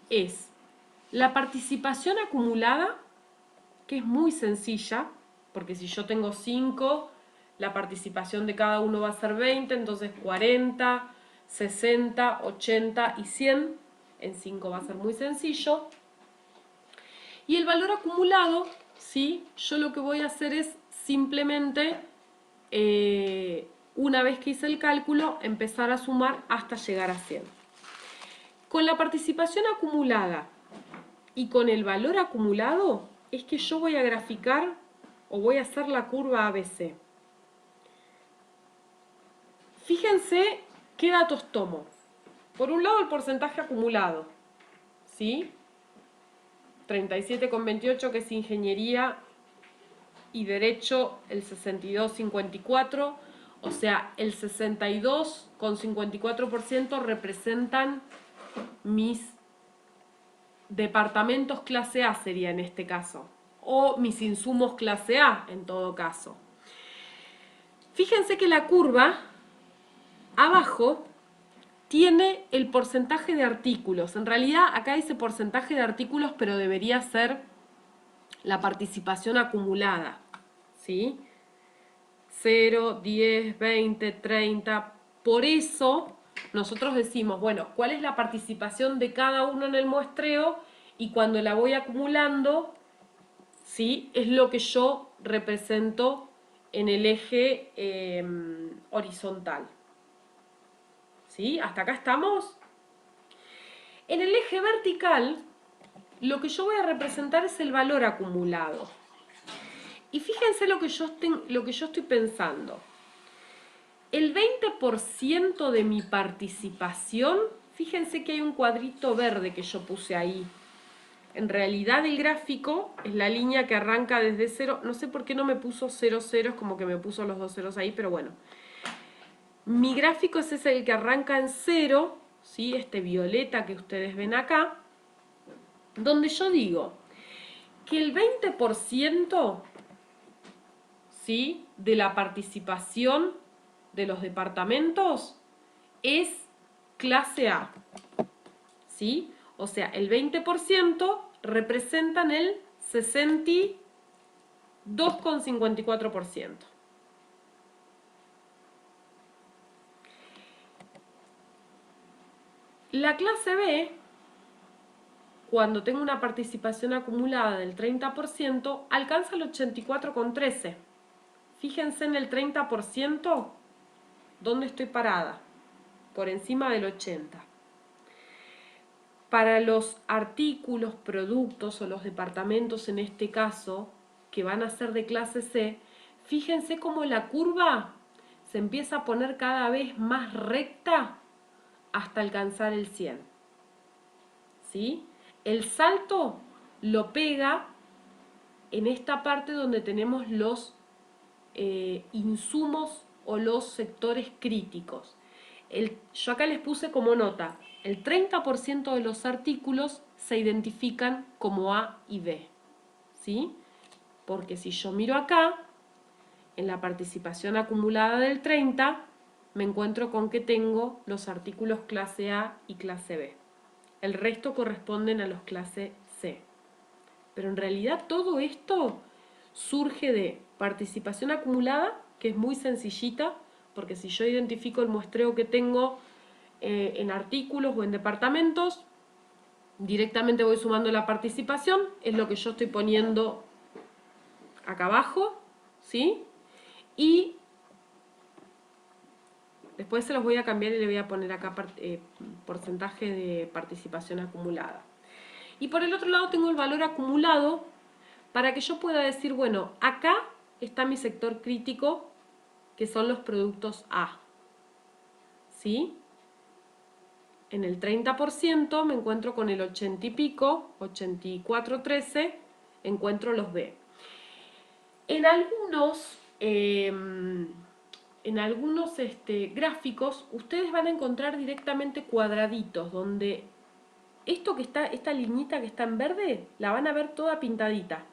Speaker 1: es la participación acumulada, que es muy sencilla, porque si yo tengo 5, la participación de cada uno va a ser 20, entonces 40, 60, 80 y 100. En 5 va a ser muy sencillo. Y el valor acumulado, ¿sí? Yo lo que voy a hacer es simplemente, una vez que hice el cálculo, empezar a sumar hasta llegar a 100. Con la participación acumulada y con el valor acumulado es que yo voy a graficar o voy a hacer la curva ABC. Fíjense qué datos tomo. Por un lado el porcentaje acumulado, ¿sí? 37,28 que es ingeniería y derecho el 62,54, o sea, el 62,54% representan mis departamentos clase A sería en este caso, o mis insumos clase A en todo caso. Fíjense que la curva abajo tiene el porcentaje de artículos. En realidad acá dice porcentaje de artículos, pero debería ser la participación acumulada, ¿sí? 0, 10, 20, 30. Por eso nosotros decimos, bueno, ¿cuál es la participación de cada uno en el muestreo? Y cuando la voy acumulando, ¿sí? Es lo que yo represento en el eje horizontal. ¿Sí? ¿Hasta acá estamos? En el eje vertical, lo que yo voy a representar es el valor acumulado. Y fíjense lo que yo estoy pensando. El 20% de mi participación, fíjense que hay un cuadrito verde que yo puse ahí. En realidad el gráfico es la línea que arranca desde 0. No sé por qué no me puso 0, 0, es como que me puso los dos ceros ahí, pero bueno. Mi gráfico es ese el que arranca en 0, ¿sí? Este violeta que ustedes ven acá, donde yo digo que el 20%, ¿sí?, de la participación de los departamentos es clase A, ¿sí? O sea, el 20% representan el 62,54%. La clase B, cuando tengo una participación acumulada del 30%, alcanza el 84,13%. Fíjense en el 30%, ¿dónde estoy parada? Por encima del 80%. Para los artículos, productos o los departamentos en este caso, que van a ser de clase C, fíjense cómo la curva se empieza a poner cada vez más recta hasta alcanzar el 100. ¿Sí? El salto lo pega en esta parte donde tenemos los insumos o los sectores críticos. Yo acá les puse como nota, el 30% de los artículos se identifican como A y B, ¿sí? Porque si yo miro acá, en la participación acumulada del 30, me encuentro con que tengo los artículos clase A y clase B. El resto corresponden a los clase C. Pero en realidad todo esto surge de participación acumulada, que es muy sencillita, porque si yo identifico el muestreo que tengo en artículos o en departamentos, directamente voy sumando la participación, es lo que yo estoy poniendo acá abajo, ¿sí? Y después se los voy a cambiar y le voy a poner acá porcentaje de participación acumulada. Y por el otro lado tengo el valor acumulado para que yo pueda decir, bueno, acá está mi sector crítico, que son los productos A. ¿Sí? En el 30% me encuentro con el 80 y pico, 84,13, encuentro los B. En algunos gráficos ustedes van a encontrar directamente cuadraditos, donde esta liñita que está en verde, la van a ver toda pintadita.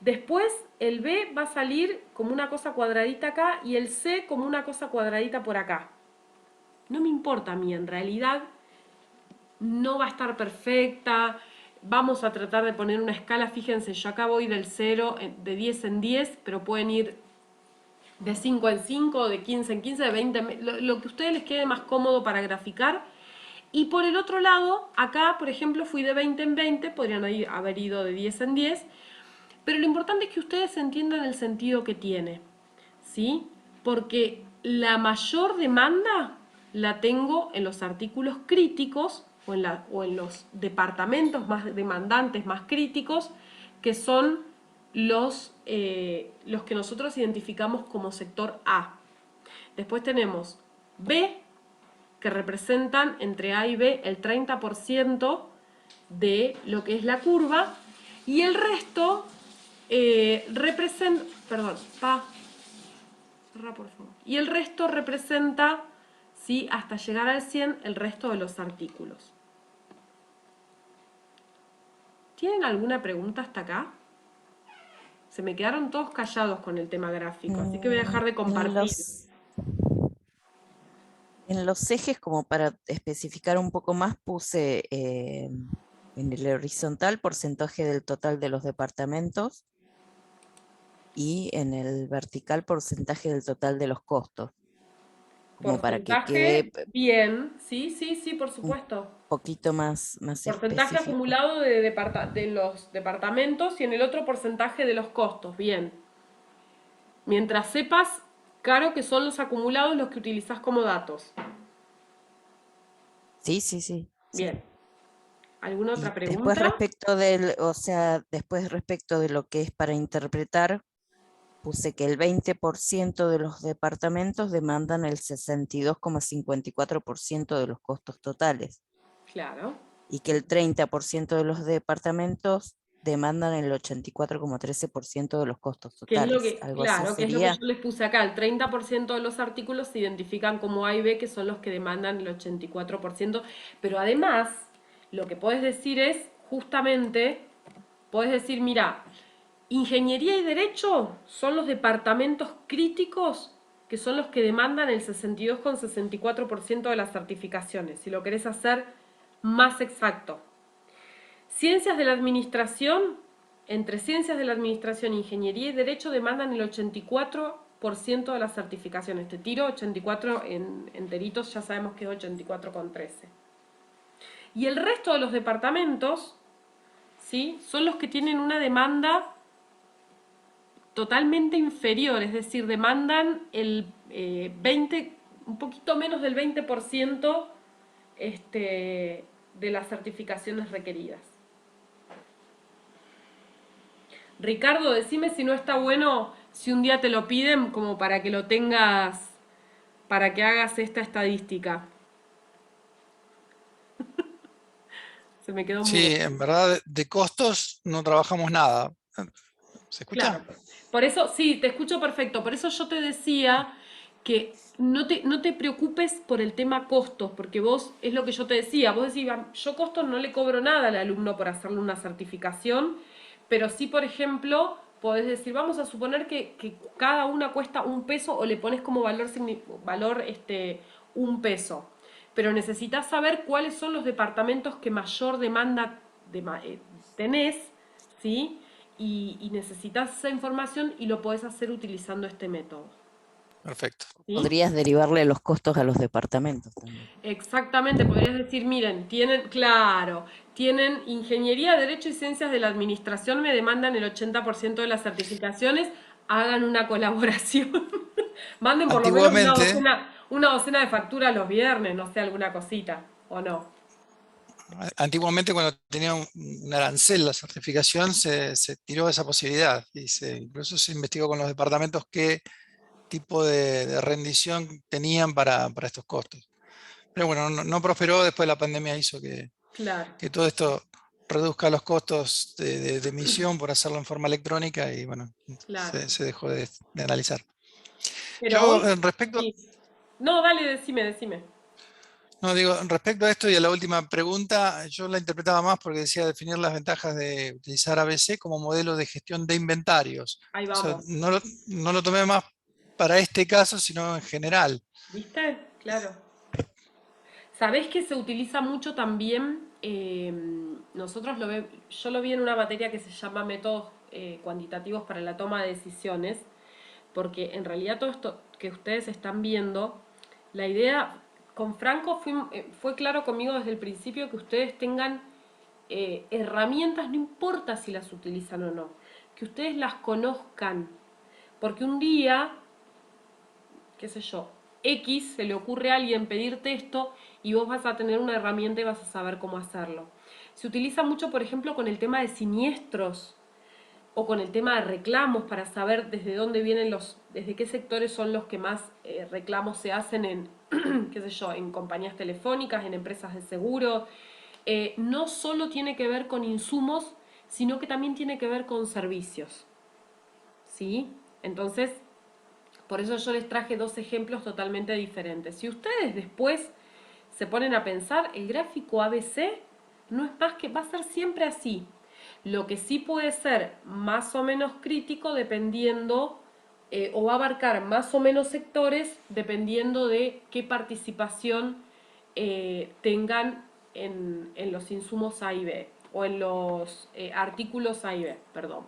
Speaker 1: Después el B va a salir como una cosa cuadradita acá y el C como una cosa cuadradita por acá. No me importa a mí, en realidad no va a estar perfecta. Vamos a tratar de poner una escala, fíjense, yo acá voy del 0, de 10 en 10, pero pueden ir de 5 en 5, de 15 en 15, de 20, lo que a ustedes les quede más cómodo para graficar. Y por el otro lado, acá, por ejemplo, fui de 20 en 20, podrían haber ido de 10 en 10, pero lo importante es que ustedes entiendan el sentido que tiene, ¿sí? Porque la mayor demanda la tengo en los artículos críticos o en los departamentos más demandantes, más críticos, que son los que nosotros identificamos como sector A. Después tenemos B, que representan entre A y B el 30% de lo que es la curva, y el resto representa ¿sí? Hasta llegar al 100 el resto de los artículos. ¿Tienen alguna pregunta hasta acá? Se me quedaron todos callados con el tema gráfico, así que voy a dejar de
Speaker 2: En
Speaker 1: compartir.
Speaker 2: en los ejes, como para especificar un poco más, puse en el horizontal porcentaje del total de los departamentos y en el vertical porcentaje del total de los costos, como para que quede
Speaker 1: Porcentaje, bien, sí, sí, sí, por
Speaker 2: un
Speaker 1: supuesto.
Speaker 2: poquito más
Speaker 1: Porcentaje
Speaker 2: específico.
Speaker 1: acumulado de los departamentos y en el otro porcentaje de los costos, bien. Mientras sepas, claro que son los acumulados los que utilizás como datos.
Speaker 2: Sí, sí, sí.
Speaker 1: Bien. ¿Alguna
Speaker 2: Y
Speaker 1: otra
Speaker 2: después
Speaker 1: pregunta?
Speaker 2: respecto del, o sea, después respecto de lo que es para interpretar, puse que el 20% de los departamentos demandan el 62,54% de los costos totales
Speaker 1: Claro.
Speaker 2: y que el 30% de los departamentos demandan el 84,13% de los costos
Speaker 1: ¿Qué es lo
Speaker 2: totales.
Speaker 1: que,
Speaker 2: Algo así
Speaker 1: claro, qué es lo que yo
Speaker 2: sería.
Speaker 1: les puse acá? El 30% de los artículos se identifican como A y B, que son los que demandan el 84%. Pero además, lo que puedes decir es, justamente, puedes decir, mira, Ingeniería y Derecho son los departamentos críticos que son los que demandan el 62,64% de las certificaciones, si lo querés hacer más exacto. Ciencias de la Administración, entre Ciencias de la Administración, Ingeniería y Derecho demandan el 84% de las certificaciones. Te tiro 84 en enteritos, ya sabemos que es 84,13. Y el resto de los departamentos, ¿sí? Son los que tienen una demanda totalmente inferior, es decir, demandan el 20, un poquito menos del 20% de las certificaciones requeridas. Ricardo, decime si no está bueno, si un día te lo piden, como para que lo tengas, para que hagas esta estadística. Se me quedó mudo.
Speaker 4: Sí, en verdad de costos no trabajamos nada. ¿Se escucha?
Speaker 1: Claro. Por eso, sí, te escucho perfecto. Por eso yo te decía que no te preocupes por el tema costos, porque vos, es lo que yo te decía, vos decís, yo costos no le cobro nada al alumno por hacerle una certificación, pero sí, por ejemplo, podés decir, vamos a suponer que cada una cuesta un peso o le pones como valor un peso. Pero necesitas saber cuáles son los departamentos que mayor demanda tenés, ¿sí? Y necesitas esa información y lo podés hacer utilizando este método.
Speaker 4: Perfecto.
Speaker 1: ¿Sí?
Speaker 2: Podrías derivarle los costos a los departamentos también.
Speaker 1: Exactamente, podrías decir, miren, tienen ingeniería, derecho y ciencias de la administración, me demandan el 80% de las certificaciones, hagan una colaboración. Manden por lo menos
Speaker 4: Antiguamente,
Speaker 1: una docena de facturas los viernes, no sé, alguna cosita, ¿o no?
Speaker 4: antiguamente cuando tenía un arancel la certificación, se tiró esa posibilidad y incluso se investigó con los departamentos qué tipo de rendición tenían para estos costos. Pero bueno, no prosperó, después la pandemia hizo
Speaker 1: Claro,
Speaker 4: que todo esto reduzca los costos de emisión por hacerlo en forma electrónica y bueno,
Speaker 1: claro.
Speaker 4: se dejó de analizar.
Speaker 1: Pero
Speaker 4: Yo
Speaker 1: hoy,
Speaker 4: respecto,
Speaker 1: sí. No, dale, decime.
Speaker 4: no digo, respecto a esto y a la última pregunta, yo la interpretaba más porque decía definir las ventajas de utilizar ABC como modelo de gestión de inventarios.
Speaker 1: Ahí
Speaker 4: O sea,
Speaker 1: vamos.
Speaker 4: no lo tomé más para este caso, sino en general.
Speaker 1: ¿Viste? Claro. ¿Sabés que se utiliza mucho también? Yo lo vi en una materia que se llama métodos cuantitativos para la toma de decisiones, porque en realidad todo esto que ustedes están viendo, la idea con Franco fue claro conmigo desde el principio que ustedes tengan herramientas, no importa si las utilizan o no, que ustedes las conozcan, porque un día qué sé yo, X, se le ocurre a alguien pedirte esto y vos vas a tener una herramienta y vas a saber cómo hacerlo. Se utiliza mucho, por ejemplo, con el tema de siniestros o con el tema de reclamos para saber desde dónde vienen desde qué sectores son los que más reclamos se hacen en, qué sé yo, en compañías telefónicas, en empresas de seguro. No solo tiene que ver con insumos, sino que también tiene que ver con servicios. ¿Sí? Entonces, Por eso yo les traje dos ejemplos totalmente diferentes. Si ustedes después se ponen a pensar, el gráfico ABC no es más que va a ser siempre así. Lo que sí puede ser más o menos crítico dependiendo, o va a abarcar más o menos sectores dependiendo de qué participación tengan en los insumos A y B, o en los artículos A y B, perdón.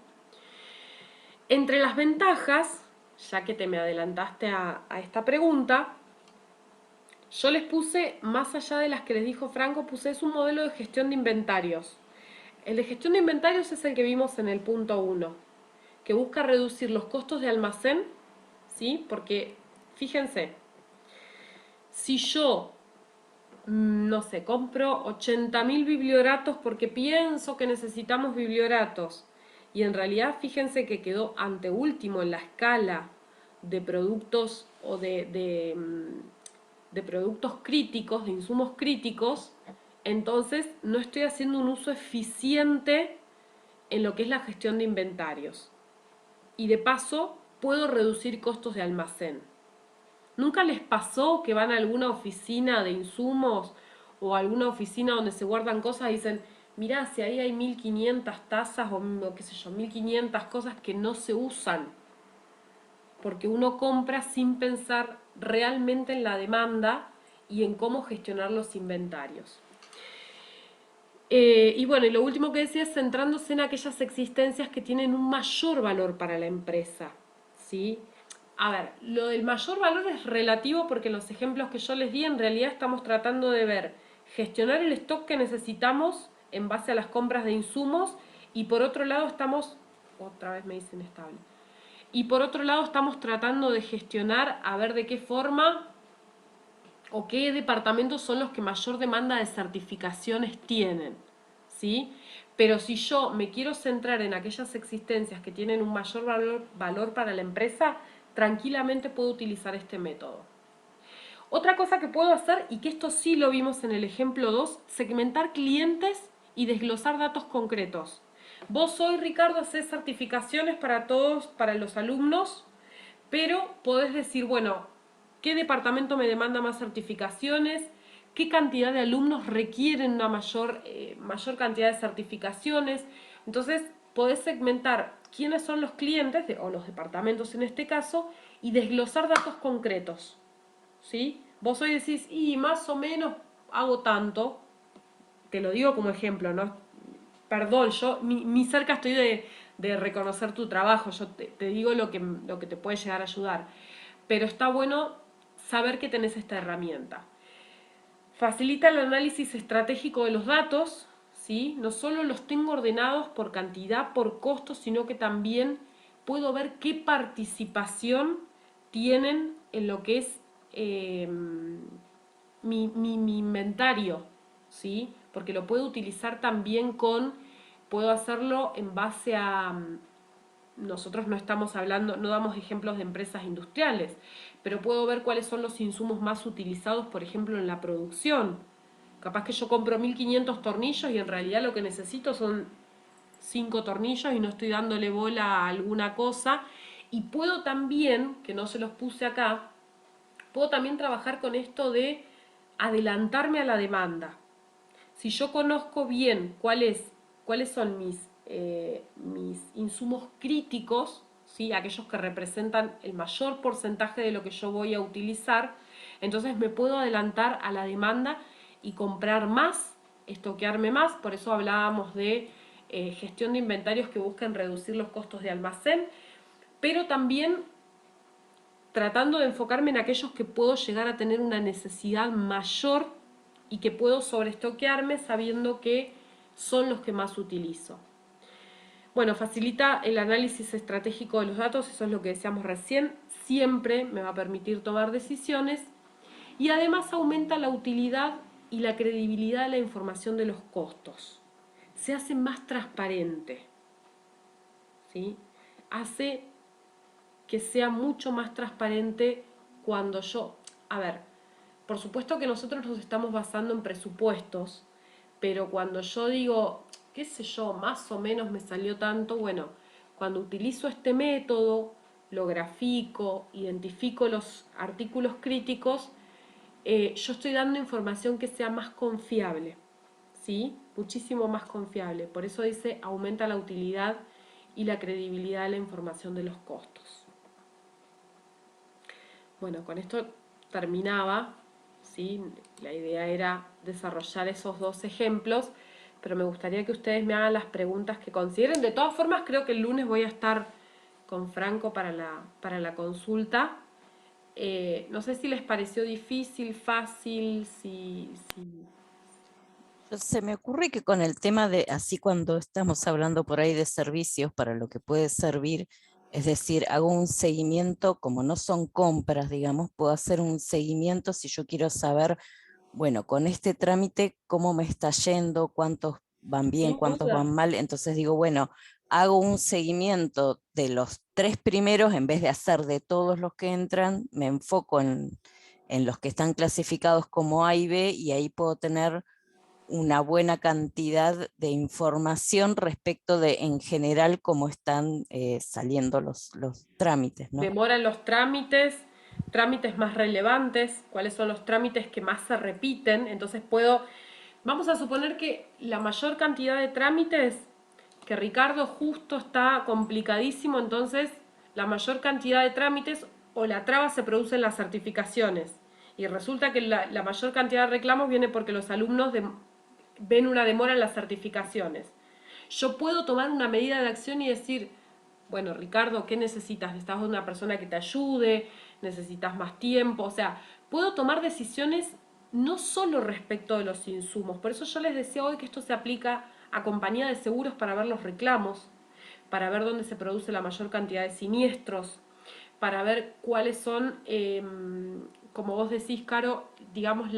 Speaker 1: Entre las ventajas, ya que te me adelantaste a esta pregunta, yo les puse, más allá de las que les dijo Franco, puse es un modelo de gestión de inventarios. El de gestión de inventarios es el que vimos en el punto 1, que busca reducir los costos de almacén, ¿sí? Porque, fíjense, si yo, no sé, compro 80.000 biblioratos porque pienso que necesitamos biblioratos, y en realidad fíjense que quedó anteúltimo en la escala de productos o de productos críticos, de insumos críticos, entonces no estoy haciendo un uso eficiente en lo que es la gestión de inventarios. Y de paso, puedo reducir costos de almacén. ¿Nunca les pasó que van a alguna oficina de insumos o a alguna oficina donde se guardan cosas y dicen, mirá, si ahí hay 1500 tazas o qué sé yo, 1500 cosas que no se usan? Porque uno compra sin pensar realmente en la demanda y en cómo gestionar los inventarios. Y bueno, y lo último que decía es centrándose en aquellas existencias que tienen un mayor valor para la empresa, ¿sí? A ver, lo del mayor valor es relativo porque en los ejemplos que yo les di en realidad estamos tratando de ver, gestionar el stock que necesitamos en base a las compras de insumos y por otro lado estamos, otra vez me dicen estable, y por otro lado estamos tratando de gestionar a ver de qué forma o qué departamentos son los que mayor demanda de certificaciones tienen, ¿sí? Pero si yo me quiero centrar en aquellas existencias que tienen un mayor valor para la empresa, tranquilamente puedo utilizar este método. Otra cosa que puedo hacer, y que esto sí lo vimos en el ejemplo 2, segmentar clientes y desglosar datos concretos. Vos hoy, Ricardo, hacés certificaciones para todos, para los alumnos, pero podés decir, bueno, ¿qué departamento me demanda más certificaciones? ¿Qué cantidad de alumnos requieren una mayor cantidad de certificaciones? Entonces, podés segmentar quiénes son los clientes, o los departamentos en este caso, y desglosar datos concretos, ¿sí? Vos hoy decís, y más o menos hago tanto, te lo digo como ejemplo, ¿no? Perdón, yo ni cerca estoy de reconocer tu trabajo, yo te digo lo que te puede llegar a ayudar. Pero está bueno saber que tenés esta herramienta. Facilita el análisis estratégico de los datos, ¿sí? No solo los tengo ordenados por cantidad, por costo, sino que también puedo ver qué participación tienen en lo que es mi inventario, ¿sí? Porque lo puedo utilizar también puedo hacerlo en base a, nosotros no estamos hablando, no damos ejemplos de empresas industriales, pero puedo ver cuáles son los insumos más utilizados, por ejemplo, en la producción. Capaz que yo compro 1500 tornillos y en realidad lo que necesito son 5 tornillos y no estoy dándole bola a alguna cosa. Y puedo también, que no se los puse acá, puedo también trabajar con esto de adelantarme a la demanda. Si yo conozco bien cuáles son mis insumos críticos, ¿sí? Aquellos que representan el mayor porcentaje de lo que yo voy a utilizar, entonces me puedo adelantar a la demanda y comprar más, estoquearme más. Por eso hablábamos de gestión de inventarios que buscan reducir los costos de almacén, pero también tratando de enfocarme en aquellos que puedo llegar a tener una necesidad mayor y que puedo sobreestoquearme sabiendo que son los que más utilizo. Bueno, facilita el análisis estratégico de los datos, eso es lo que decíamos recién, siempre me va a permitir tomar decisiones y además aumenta la utilidad y la credibilidad de la información de los costos. Se hace más transparente, ¿sí? Hace que sea mucho más transparente cuando yo... A ver, por supuesto que nosotros nos estamos basando en presupuestos, pero cuando yo digo, qué sé yo, más o menos me salió tanto, bueno, cuando utilizo este método, lo grafico, identifico los artículos críticos, yo estoy dando información que sea más confiable, ¿sí? Muchísimo más confiable. Por eso dice, aumenta la utilidad y la credibilidad de la información de los costos. Bueno, con esto terminaba, ¿sí? La idea era desarrollar esos dos ejemplos, pero me gustaría que ustedes me hagan las preguntas que consideren. De todas formas, creo que el lunes voy a estar con Franco para la consulta. No sé si les pareció difícil, fácil,
Speaker 2: Se me ocurre que con el tema de, así cuando estamos hablando por ahí de servicios, para lo que puede servir, es decir, hago un seguimiento, como no son compras, digamos, puedo hacer un seguimiento si yo quiero saber, bueno, con este trámite, cómo me está yendo, cuántos van bien,
Speaker 1: sin
Speaker 2: cuántos
Speaker 1: duda.
Speaker 2: van mal. Entonces digo, bueno, hago un seguimiento de los 3 primeros, en vez de hacer de todos los que entran, me enfoco en los que están clasificados como A y B, y ahí puedo tener una buena cantidad de información respecto de, en general, cómo están saliendo los trámites, ¿no?
Speaker 1: Demoran los trámites más relevantes, cuáles son los trámites que más se repiten. Entonces vamos a suponer que la mayor cantidad de trámites, que Ricardo justo está complicadísimo, entonces la mayor cantidad de trámites o la traba se produce en las certificaciones. Y resulta que la mayor cantidad de reclamos viene porque los alumnos ven una demora en las certificaciones. Yo puedo tomar una medida de acción y decir, bueno, Ricardo, ¿qué necesitas? ¿Necesitas una persona que te ayude? ¿Necesitas más tiempo? O sea, puedo tomar decisiones no solo respecto de los insumos. Por eso yo les decía hoy que esto se aplica a compañía de seguros para ver los reclamos, para ver dónde se produce la mayor cantidad de siniestros, para ver cuáles son, como vos decís, Caro, digamos,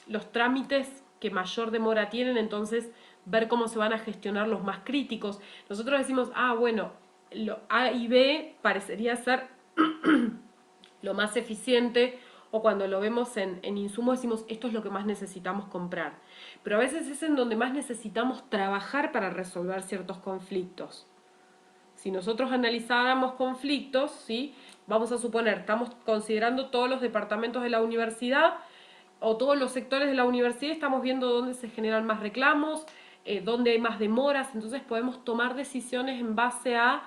Speaker 1: los trámites que mayor demora tienen, entonces ver cómo se van a gestionar los más críticos. Nosotros decimos, bueno, lo A y B parecería ser lo más eficiente, o cuando lo vemos en insumos decimos, esto es lo que más necesitamos comprar. Pero a veces es en donde más necesitamos trabajar para resolver ciertos conflictos. Si nosotros analizáramos conflictos, ¿sí? Vamos a suponer, estamos considerando todos los departamentos de la universidad o todos los sectores de la universidad, estamos viendo dónde se generan más reclamos, dónde hay más demoras, entonces podemos tomar decisiones en base a,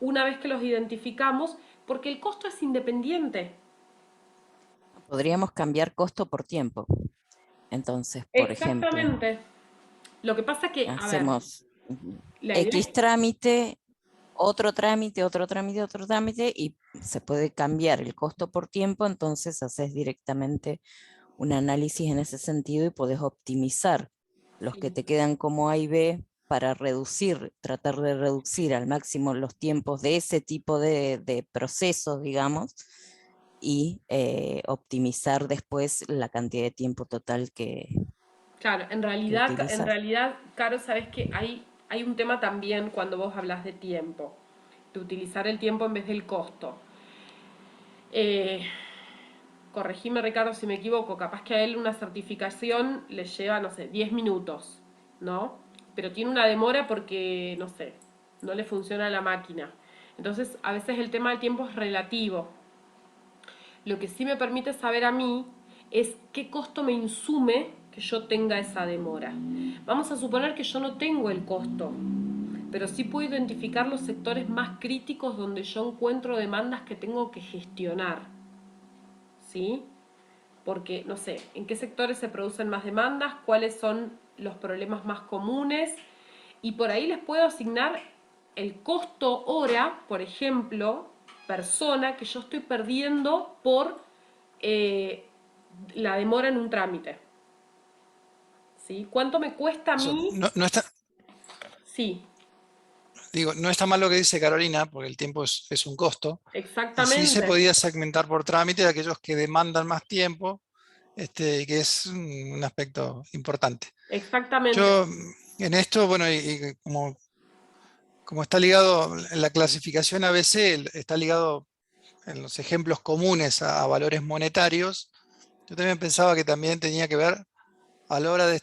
Speaker 1: una vez que los identificamos, porque el costo es independiente.
Speaker 2: Podríamos cambiar costo por tiempo. Entonces, por ejemplo,
Speaker 1: Exactamente. Lo que pasa que, a ver,
Speaker 2: hacemos
Speaker 1: la idea
Speaker 2: X
Speaker 1: es,
Speaker 2: trámite, otro trámite, otro trámite, otro trámite, y se puede cambiar el costo por tiempo. Entonces haces directamente un análisis en ese sentido y podés optimizar los que
Speaker 1: sí,
Speaker 2: te quedan como A y B para tratar de reducir al máximo los tiempos de ese tipo de procesos, digamos, y optimizar después la cantidad de tiempo total
Speaker 1: claro,
Speaker 2: que
Speaker 1: en
Speaker 2: utilizas.
Speaker 1: realidad, Caro, sabes que hay un tema también cuando vos hablas de tiempo, de utilizar el tiempo en vez del costo. Eh, Corregime, Ricardo, si me equivoco, capaz que a él una certificación le lleva, no sé, 10 minutos, ¿no? Pero tiene una demora porque, no sé, no le funciona la máquina. Entonces, a veces el tema del tiempo es relativo. Lo que sí me permite saber a mí es qué costo me insume que yo tenga esa demora. Vamos a suponer que yo no tengo el costo, pero sí puedo identificar los sectores más críticos donde yo encuentro demandas que tengo que gestionar, ¿sí? Porque, no sé, en qué sectores se producen más demandas, cuáles son los problemas más comunes, y por ahí les puedo asignar el costo hora, por ejemplo, persona, que yo estoy perdiendo por eh, la demora en un trámite. ¿Sí? ¿Cuánto me cuesta a
Speaker 4: Eso
Speaker 1: mí?
Speaker 4: no está,
Speaker 1: Sí,
Speaker 4: digo, no está mal lo que dice Carolina, porque el tiempo es un costo, y sí se
Speaker 1: exactamente,
Speaker 4: podía segmentar por trámite a aquellos que demandan más tiempo, y que es un aspecto importante.
Speaker 1: exactamente.
Speaker 4: Yo en esto, bueno, y como está ligado, la clasificación ABC está ligado en los ejemplos comunes a valores monetarios, yo también pensaba que también tenía que ver a la hora de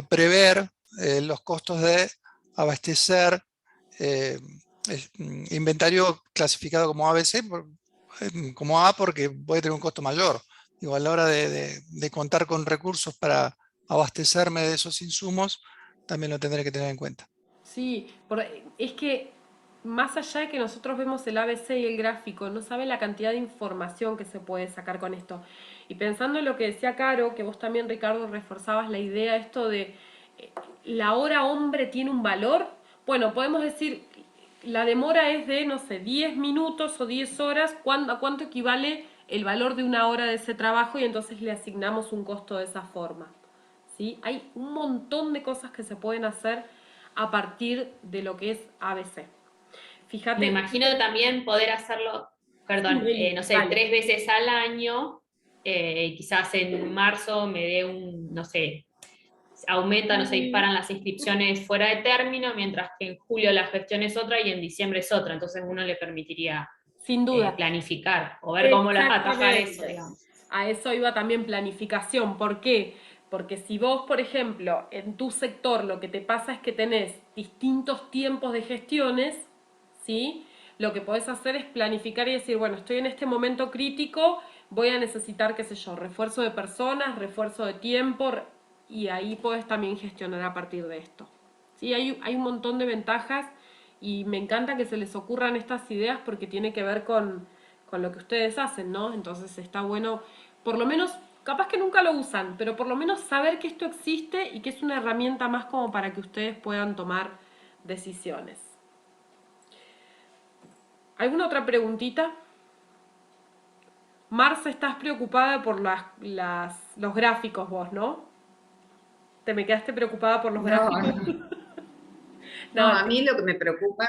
Speaker 4: prever los costos de abastecer inventario clasificado como ABC, como A porque puede tener un costo mayor. Digo, a la hora de contar con recursos para abastecerme de esos insumos, también lo tendré que tener en cuenta.
Speaker 1: Sí, es que más allá de que nosotros vemos el ABC y el gráfico, no saben la cantidad de información que se puede sacar con esto. Y pensando en lo que decía Caro, que vos también, Ricardo, reforzabas la idea esto de la hora hombre tiene un valor. Bueno, podemos decir, la demora es de, no sé, 10 minutos o 10 horas, ¿a cuánto equivale el valor de una hora de ese trabajo? Y entonces le asignamos un costo de esa forma. ¿Sí? Hay un montón de cosas que se pueden hacer a partir de lo que es ABC.
Speaker 3: Me
Speaker 1: Fíjate,
Speaker 3: imagino también poder hacerlo,
Speaker 1: sí,
Speaker 3: perdón,
Speaker 1: Meli,
Speaker 3: no sé,
Speaker 1: dale.
Speaker 3: 3 veces al año, quizás en marzo me dé no sé, aumenta, no se disparan las inscripciones fuera de término, mientras que en julio la gestión es otra y en diciembre es otra, entonces uno le permitiría
Speaker 1: Sin duda.
Speaker 3: planificar o ver cómo atajar eso,
Speaker 1: Exactamente.
Speaker 3: digamos.
Speaker 1: A eso iba también planificación. ¿Por qué? Porque si vos, por ejemplo, en tu sector lo que te pasa es que tenés distintos tiempos de gestiones, ¿sí? Lo que podés hacer es planificar y decir, bueno, estoy en este momento crítico, voy a necesitar, qué sé yo, refuerzo de personas, refuerzo de tiempo, y ahí podés también gestionar a partir de esto. Sí, hay un montón de ventajas y me encanta que se les ocurran estas ideas porque tiene que ver con lo que ustedes hacen, ¿no? Entonces está bueno, por lo menos, capaz que nunca lo usan, pero por lo menos saber que esto existe y que es una herramienta más como para que ustedes puedan tomar decisiones. ¿Alguna otra preguntita? Marce, estás preocupada por los gráficos vos, ¿no? ¿Te me quedaste preocupada por los
Speaker 6: No,
Speaker 1: gráficos?
Speaker 6: no,
Speaker 1: No,
Speaker 6: a mí lo que me preocupa,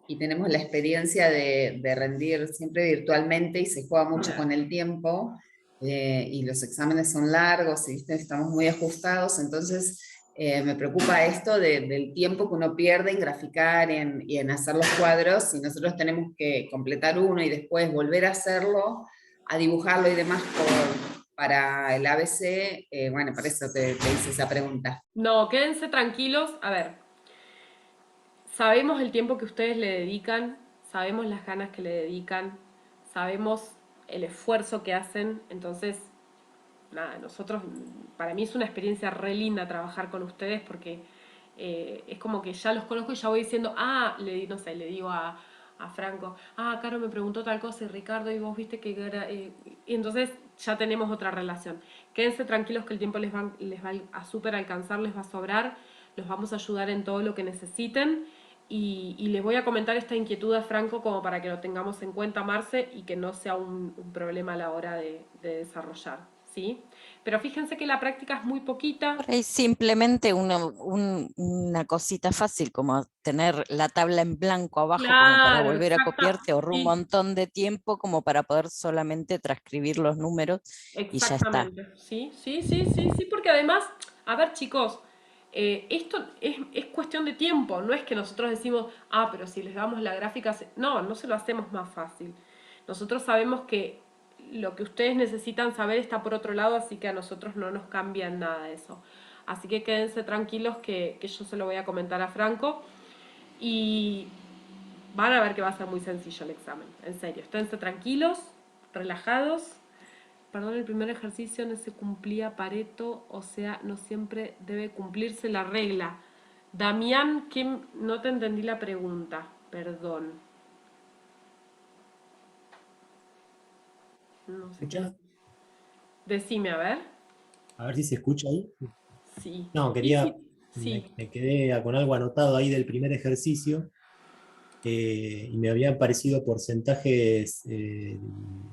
Speaker 6: y tenemos la experiencia de rendir siempre virtualmente y se juega mucho con el tiempo, y los exámenes son largos y ¿viste? Estamos muy ajustados, entonces me preocupa esto del tiempo que uno pierde en graficar y en hacer los cuadros, y nosotros tenemos que completar uno y después volver a hacerlo, a dibujarlo y demás para el ABC. Bueno, por eso te hice esa pregunta.
Speaker 1: no, quédense tranquilos. A ver, sabemos el tiempo que ustedes le dedican, sabemos las ganas que le dedican, sabemos el esfuerzo que hacen, entonces, nada, nosotros, para mí es una experiencia re linda trabajar con ustedes porque es como que ya los conozco y ya voy diciendo, no sé, le digo a Franco, Caro me preguntó tal cosa y Ricardo, y vos viste que era, y entonces ya tenemos otra relación. Quédense tranquilos que el tiempo les va a súper alcanzar, les va a sobrar, los vamos a ayudar en todo lo que necesiten. Y les voy a comentar esta inquietud a Franco como para que lo tengamos en cuenta, Marce, y que no sea un problema a la hora de desarrollar, ¿sí? Pero fíjense que la práctica es muy poquita.
Speaker 2: Por ahí simplemente una cosita fácil, como tener la tabla en blanco abajo como para
Speaker 1: Claro,
Speaker 2: volver a copiar,
Speaker 1: exacta,
Speaker 2: te ahorra un
Speaker 1: sí,
Speaker 2: montón de tiempo como para poder solamente transcribir los números y ya está.
Speaker 1: exactamente. Sí, sí, sí, sí, sí, porque además, a ver, chicos, esto es cuestión de tiempo, no es que nosotros decimos, pero si les damos la gráfica, no, no se lo hacemos más fácil. Nosotros sabemos que lo que ustedes necesitan saber está por otro lado, así que a nosotros no nos cambia nada eso. Así que quédense tranquilos que yo se lo voy a comentar a Franco y van a ver que va a ser muy sencillo el examen, en serio. Esténse tranquilos, relajados. Perdón, el primer ejercicio no se cumplía Pareto, o sea, no siempre debe cumplirse la regla. Damián, que no te entendí la pregunta, perdón. No sé qué.
Speaker 7: ¿Escucha?
Speaker 1: Decime, a ver.
Speaker 7: A ver si se escucha ahí.
Speaker 1: Sí.
Speaker 7: No,
Speaker 1: Y
Speaker 7: quería,
Speaker 1: sí, sí.
Speaker 7: me quedé con algo anotado ahí del primer ejercicio, y me habían parecido porcentajes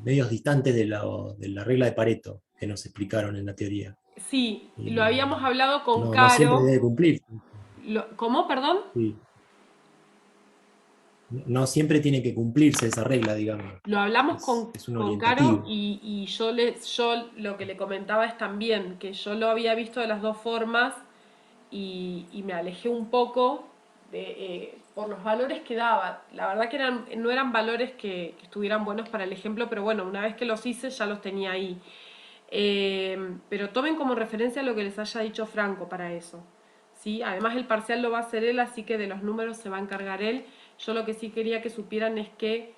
Speaker 7: medios distantes de la regla de Pareto que nos explicaron en la teoría.
Speaker 1: Sí, lo
Speaker 7: Y
Speaker 1: habíamos hablado con
Speaker 7: no siempre
Speaker 1: Caro.
Speaker 7: debe cumplir.
Speaker 1: ¿Cómo, perdón?
Speaker 7: Sí. No siempre tiene que cumplirse esa regla, digamos.
Speaker 1: Lo hablamos
Speaker 7: Es un
Speaker 1: con Caro
Speaker 7: orientativo.
Speaker 1: y yo lo que le comentaba es también que yo lo había visto de las dos formas y me alejé un poco por los valores que daba. La verdad que no eran valores que estuvieran buenos para el ejemplo, pero bueno, una vez que los hice ya los tenía ahí. Pero tomen como referencia lo que les haya dicho Franco para eso. ¿sí? Además el parcial lo va a hacer él, así que de los números se va a encargar él. Yo lo que sí quería que supieran es que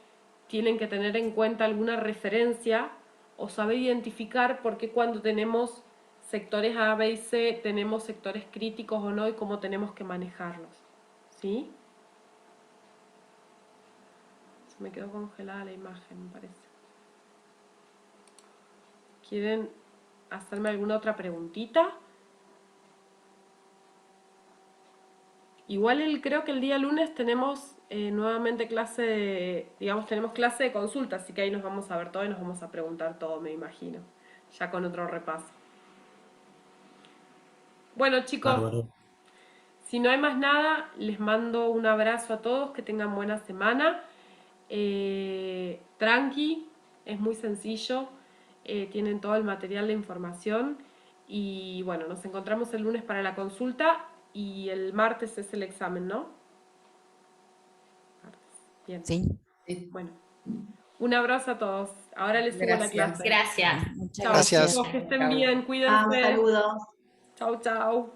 Speaker 1: tienen que tener en cuenta alguna referencia o saber identificar por qué cuando tenemos sectores A, B y C tenemos sectores críticos o no y cómo tenemos que manejarlos, ¿sí? Se me quedó congelada la imagen, me parece. ¿Quieren hacerme alguna otra preguntita? Igual creo que el día lunes tenemos nuevamente clase de, digamos, tenemos clase de consulta, así que ahí nos vamos a ver todo y nos vamos a preguntar todo, me imagino, ya con otro repaso. Bueno, chicos,
Speaker 7: Bárbaro.
Speaker 1: si no hay más nada, les mando un abrazo a todos, que tengan buena semana. Tranqui, es muy sencillo, tienen todo el material de información y bueno, nos encontramos el lunes para la consulta y el martes es el examen, ¿no? Martes. Bien,
Speaker 2: Sí,
Speaker 6: Sí,
Speaker 1: bueno, un abrazo a todos. Ahora les sigo la
Speaker 6: gracias.
Speaker 1: clase.
Speaker 3: Gracias.
Speaker 2: muchas
Speaker 1: Chao,
Speaker 2: gracias.
Speaker 4: Gracias.
Speaker 1: chicos, que estén
Speaker 6: Chao.
Speaker 1: bien,
Speaker 5: Ah,
Speaker 1: cuídense.
Speaker 5: saludos.
Speaker 1: Chau, chau.